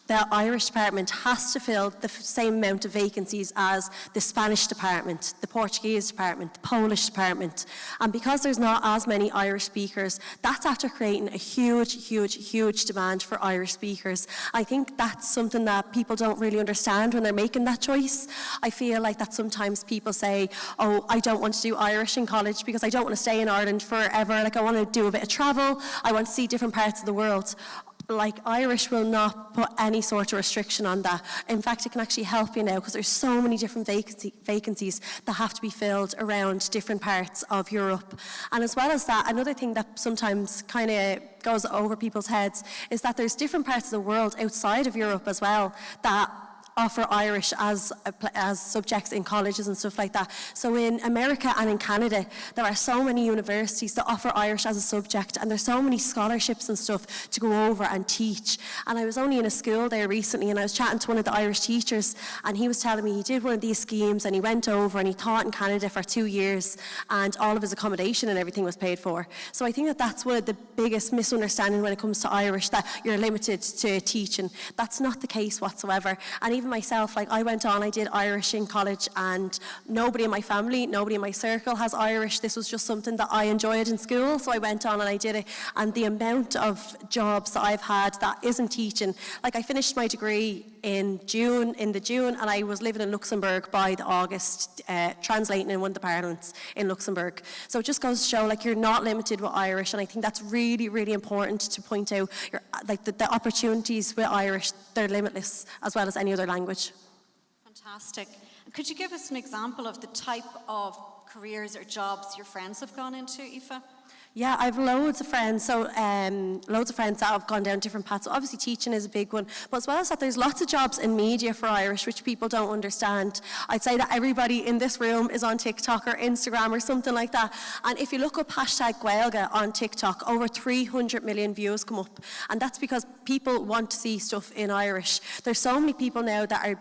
Speaker 17: the Irish department has to fill the same amount of vacancies as the Spanish department, the Portuguese department, the Polish department. And because there's not as many Irish speakers, that's after creating a huge demand for Irish speakers. I think that's something that people don't really understand when they're making that choice. I feel like that sometimes people say, oh, I don't want to do Irish in college because I don't want to stay in Ireland forever. Like, I want to do a bit of travel. I want to see different parts of the world. Like, Irish will not put any sort of restriction on that. In fact, it can actually help you now because there's so many different vacancies that have to be filled around different parts of Europe. And as well as that, another thing that sometimes kind of goes over people's heads is that there's different parts of the world outside of Europe as well that offer Irish as subjects in colleges and stuff like that. So in America and in Canada, there are so many universities that offer Irish as a subject, and there's so many scholarships and stuff to go over and teach. And I was only in a school there recently, and I was chatting to one of the Irish teachers, and he was telling me he did one of these schemes, and he went over and he taught in Canada for 2 years, and all of his accommodation and everything was paid for. So I think that that's one of the biggest misunderstandings when it comes to Irish, that you're limited to teaching. That's not the case whatsoever. And even myself, like, I went on, I did Irish in college, and nobody in my family, nobody in my circle has Irish. This was just something that I enjoyed in school, so I went on and I did it. And the amount of jobs that I've had that isn't teaching, like, I finished my degree in June, and I was living in Luxembourg by the August, translating in one of the parliaments in Luxembourg. So it just goes to show, like, you're not limited with Irish, and I think that's really, really important to point out. The opportunities with Irish, they're limitless, as well as any other language.
Speaker 14: Fantastic. Could you give us an example of the type of careers or jobs your friends have gone into, Aoife?
Speaker 17: Yeah, I've loads of friends. So loads of friends that have gone down different paths. So obviously teaching is a big one. But as well as that, there's lots of jobs in media for Irish, which people don't understand. I'd say that everybody in this room is on TikTok or Instagram or something like that. And if you look up hashtag Gaeilge on TikTok, over 300 million views come up. And that's because people want to see stuff in Irish. There's so many people now that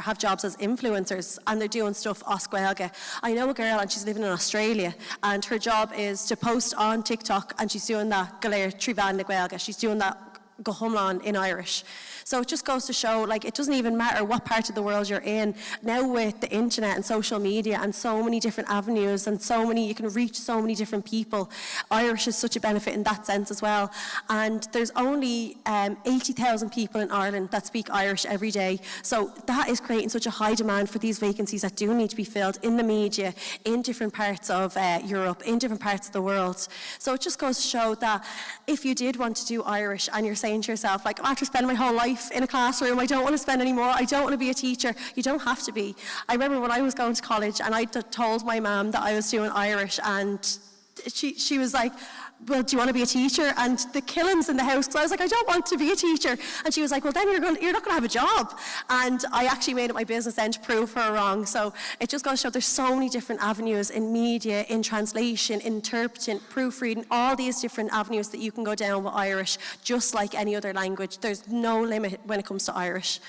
Speaker 17: have jobs as influencers, and they're doing stuff as Gaeilge. I know a girl, and she's living in Australia, and her job is to post on TikTok, and she's doing that Galéir Trivan na Gaeilge. She's doing that go humlan in Irish. So it just goes to show, like, it doesn't even matter what part of the world you're in. Now with the internet and social media and so many different avenues and so many, you can reach so many different people. Irish is such a benefit in that sense as well. And there's only 80,000 people in Ireland that speak Irish every day. So that is creating such a high demand for these vacancies that do need to be filled in the media, in different parts of Europe, in different parts of the world. So it just goes to show that if you did want to do Irish and you're saying to yourself, like, after spending my whole life in a classroom, I don't want to spend any more, I don't want to be a teacher, you don't have to be. I remember when I was going to college and I told my mum that I was doing Irish, and she was like, well, do you want to be a teacher? And the killings in the house, because I was like, I don't want to be a teacher. And she was like, well, then you're not going to have a job. And I actually made it my business then to prove her wrong. So it just goes to show there's so many different avenues in media, in translation, interpreting, proofreading, all these different avenues that you can go down with Irish, just like any other language. There's no limit when it comes to Irish.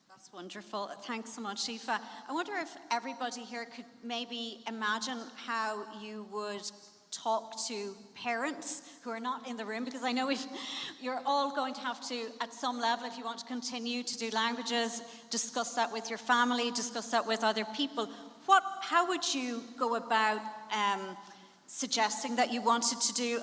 Speaker 14: That's wonderful. Thanks so much, Aoife. I wonder if everybody here could maybe imagine how you would talk to parents who are not in the room, because I know you're all going to have to, at some level, if you want to continue to do languages, discuss that with your family, discuss that with other people. How would you go about suggesting that you wanted to do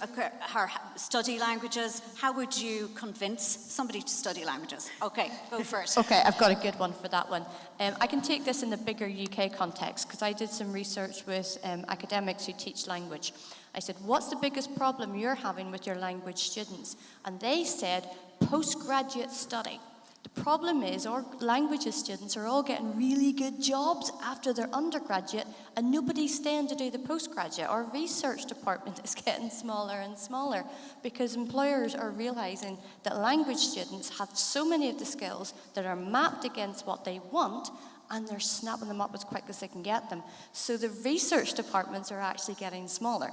Speaker 14: or study languages? How would you convince somebody to study languages? Okay, go first.
Speaker 15: Okay, I've got a good one for that one. I can take this in the bigger UK context, because I did some research with academics who teach language. I said, what's the biggest problem you're having with your language students? And they said, postgraduate study. The problem is our languages students are all getting really good jobs after their undergraduate, and nobody's staying to do the postgraduate. Our research department is getting smaller and smaller because employers are realizing that language students have so many of the skills that are mapped against what they want, and they're snapping them up as quick as they can get them. So the research departments are actually getting smaller.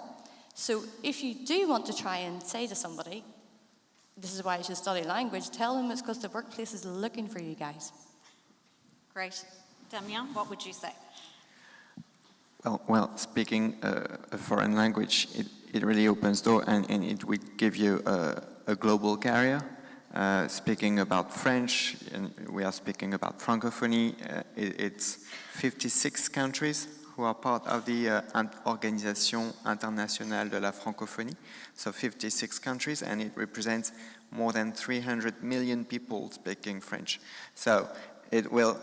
Speaker 15: So if you do want to try and say to somebody, this is why you should study language, tell them it's because the workplace is looking for you guys.
Speaker 14: Great. Damien, what would you say?
Speaker 16: Well, speaking a foreign language, it really opens door, and it will give you a global career. Speaking about French, and we are speaking about Francophonie, it's 56 countries who are part of the Organisation Internationale de la Francophonie, so 56 countries, and it represents more than 300 million people speaking French. So it will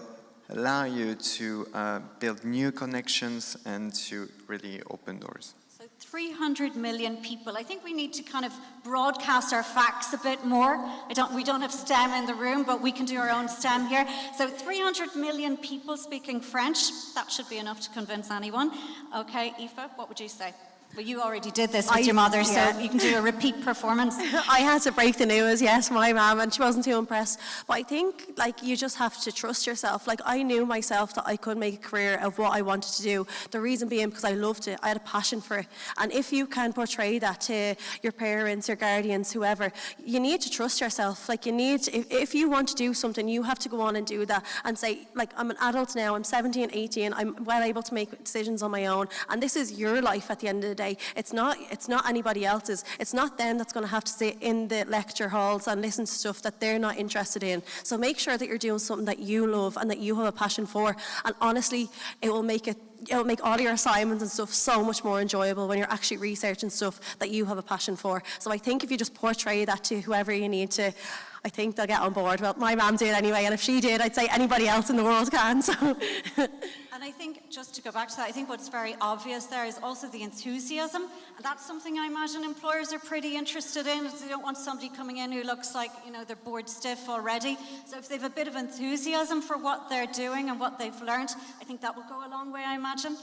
Speaker 16: allow you to build new connections and to really open doors.
Speaker 14: So 300 million people. I think we need to kind of broadcast our facts a bit more. We don't have STEM in the room, but we can do our own STEM here. So 300 million people speaking French. That should be enough to convince anyone. Okay, Aoife, what would you say? Well, you already did this with your mother, so you can do a repeat performance.
Speaker 17: I had to break the news, yes, my mum, and she wasn't too impressed. But I think, like, you just have to trust yourself. Like, I knew myself that I could make a career of what I wanted to do. The reason being because I loved it. I had a passion for it. And if you can portray that to your parents, your guardians, whoever, you need to trust yourself. Like, you need, if you want to do something, you have to go on and do that and say, like, I'm an adult now, I'm 17, 18, I'm well able to make decisions on my own, and this is your life at the end of the day. It's not anybody else's. It's not them that's going to have to sit in the lecture halls and listen to stuff that they're not interested in. So make sure that you're doing something that you love and that you have a passion for. And honestly, it will make all your assignments and stuff so much more enjoyable when you're actually researching stuff that you have a passion for. So I think if you just portray that to whoever you need to, I think they'll get on board. Well, my mum did anyway, and if she did, I'd say anybody else in the world can. So.
Speaker 14: And I think, just to go back to that, I think what's very obvious there is also the enthusiasm. And that's something I imagine employers are pretty interested in. They don't want somebody coming in who looks like, you know, they're bored stiff already. So if they have a bit of enthusiasm for what they're doing and what they've learned, I think that will go a long way, I imagine.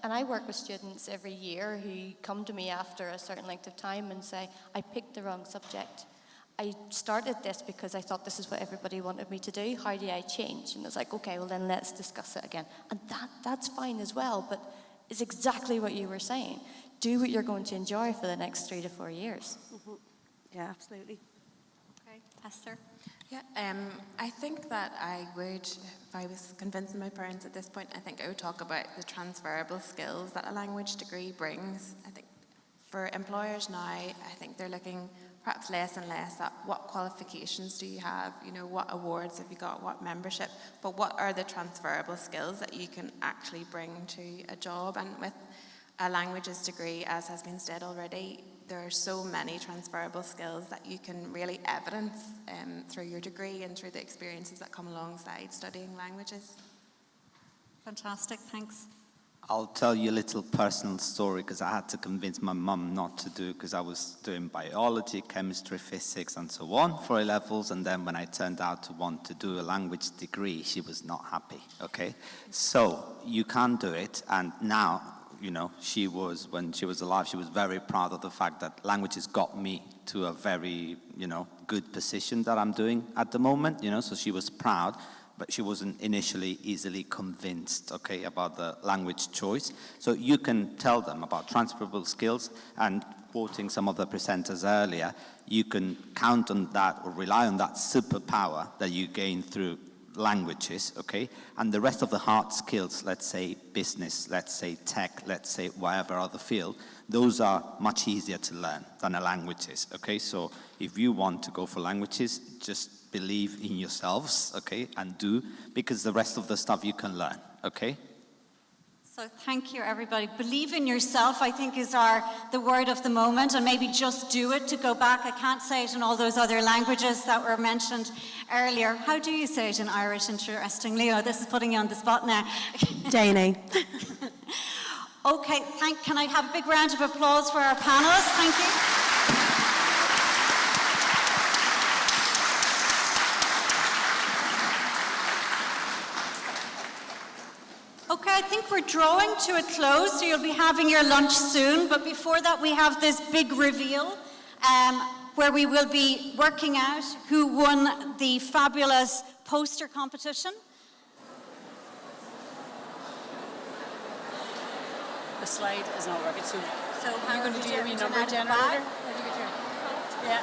Speaker 15: And I work with students every year who come to me after a certain length of time and say, I picked the wrong subject. I started this because I thought this is what everybody wanted me to do. How do I change? And it's like, okay, well then let's discuss it again. And that's fine as well, but it's exactly what you were saying. Do what you're going to enjoy for the next 3 to 4 years.
Speaker 17: Mm-hmm. Yeah, absolutely.
Speaker 14: Okay, Esther?
Speaker 18: Yeah, I think that I would, if I was convincing my parents at this point, I think I would talk about the transferable skills that a language degree brings. I think for employers now, I think they're looking perhaps less and less at what qualifications do you have, you know, what awards have you got, what membership, but what are the transferable skills that you can actually bring to a job. And with a languages degree, as has been said already, there are so many transferable skills that you can really evidence through your degree and through the experiences that come alongside studying languages.
Speaker 14: Fantastic, thanks.
Speaker 19: I'll tell you a little personal story because I had to convince my mum not to do it because I was doing biology, chemistry, physics and so on for A-levels, and then when I turned out to want to do a language degree, she was not happy, okay? So you can do it, and now, you know, she was, when she was alive, she was very proud of the fact that languages got me to a very, you know, good position that I'm doing at the moment, you know, so she was proud. But she wasn't initially easily convinced, okay, about the language choice. So you can tell them about transferable skills, and quoting some of the presenters earlier, you can count on that or rely on that superpower that you gain through languages, okay? And the rest of the hard skills, let's say business, let's say tech, let's say whatever other field, those are much easier to learn than a languages, okay? So if you want to go for languages, just believe in yourselves, okay, and do, because the rest of the stuff you can learn, okay?
Speaker 14: So thank you, everybody. Believe in yourself, I think, is the word of the moment, and maybe just do it. To go back, I can't say it in all those other languages that were mentioned earlier. How do you say it in Irish, interestingly? Oh, this is putting you on the spot now.
Speaker 17: Dana.
Speaker 14: Okay, can I have a big round of applause for our panelists? Thank you. Okay, I think we're drawing to a close, so you'll be having your lunch soon. But before that, we have this big reveal where we will be working out who won the fabulous poster competition.
Speaker 20: The slide is not working, so
Speaker 14: how
Speaker 20: you're going
Speaker 14: are
Speaker 20: to do
Speaker 14: you
Speaker 20: your
Speaker 14: doing?
Speaker 20: wee number
Speaker 14: Tonight,
Speaker 20: generator?
Speaker 14: five?
Speaker 20: Yeah.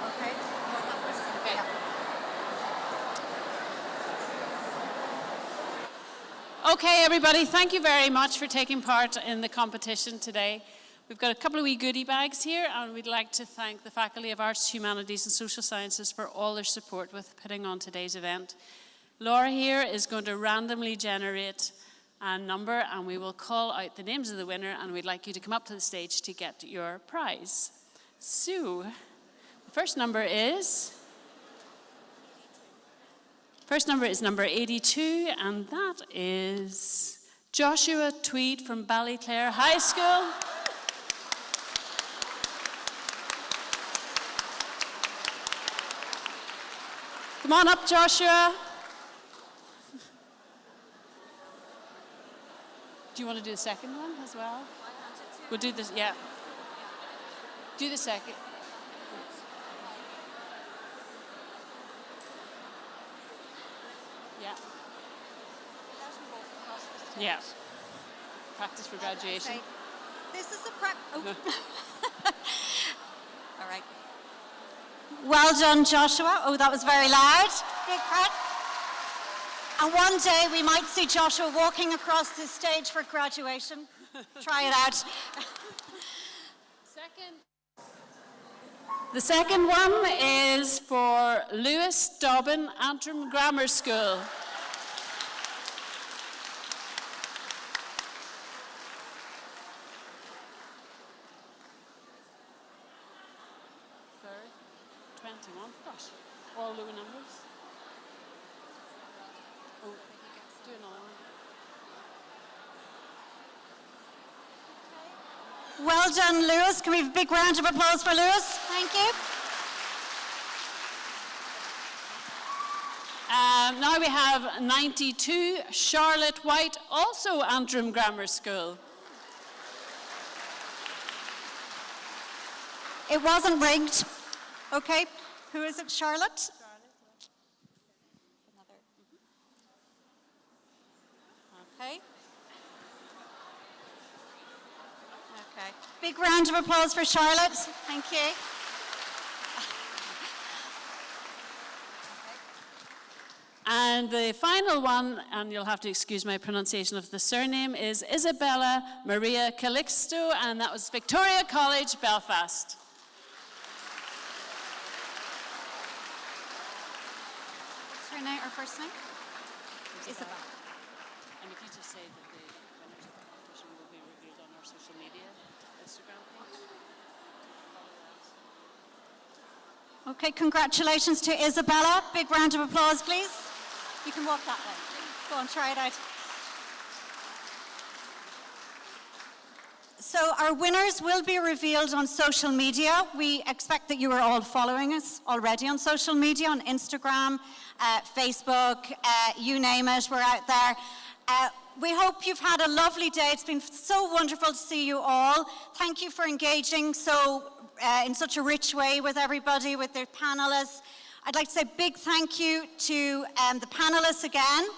Speaker 14: Okay.
Speaker 20: Okay. Okay, everybody, thank you very much for taking part in the competition today. We've got a couple of wee goodie bags here, and we'd like to thank the Faculty of Arts, Humanities and Social Sciences for all their support with putting on today's event. Laura here is going to randomly generate a number, and we will call out the names of the winner, and we'd like you to come up to the stage to get your prize. So, the first number is number 82, and that is Joshua Tweed from Ballyclare High School. Come on up, Joshua. Do you want to do the second one as well? We'll do this, yeah. Do the second. Yeah. Yeah. Practice for graduation.
Speaker 14: Okay. This is a practice. Oh. All right. Well done, Joshua. Oh, that was very loud. Big crowd. And one day we might see Joshua walking across this stage for graduation. Try it out.
Speaker 20: The second one is for Lewis Dobbin, Antrim Grammar School. Third, 21. Gosh, all low numbers. Oh, do another one.
Speaker 14: Well done, Lewis. Can we have a big round of applause for Lewis? Thank you.
Speaker 20: Now we have 92, Charlotte White, also Antrim Grammar School.
Speaker 14: It wasn't rigged. Okay, who is it, Charlotte? Okay. Okay. Big round of applause for Charlotte. Thank you.
Speaker 20: And the final one, and you'll have to excuse my pronunciation of the surname, is Isabella Maria Calixto, and that was Victoria College, Belfast.
Speaker 14: What's her name, her first name? Isabella.
Speaker 20: And if you just say that the winners of the competition will be revealed on our social media, Instagram page.
Speaker 14: Okay, congratulations to Isabella. Big round of applause, please. You can walk that way. Go on, try it out. So our winners will be revealed on social media. We expect that you are all following us already on social media, on Instagram, Facebook, you name it, we're out there. We hope you've had a lovely day. It's been so wonderful to see you all. Thank you for engaging in such a rich way with everybody, with their panelists. I'd like to say a big thank you to the panelists again,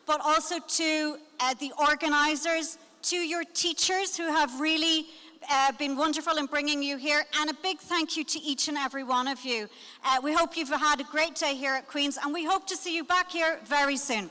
Speaker 14: but also to the organisers, to your teachers who have really been wonderful in bringing you here, and a big thank you to each and every one of you. We hope you've had a great day here at Queen's, and we hope to see you back here very soon.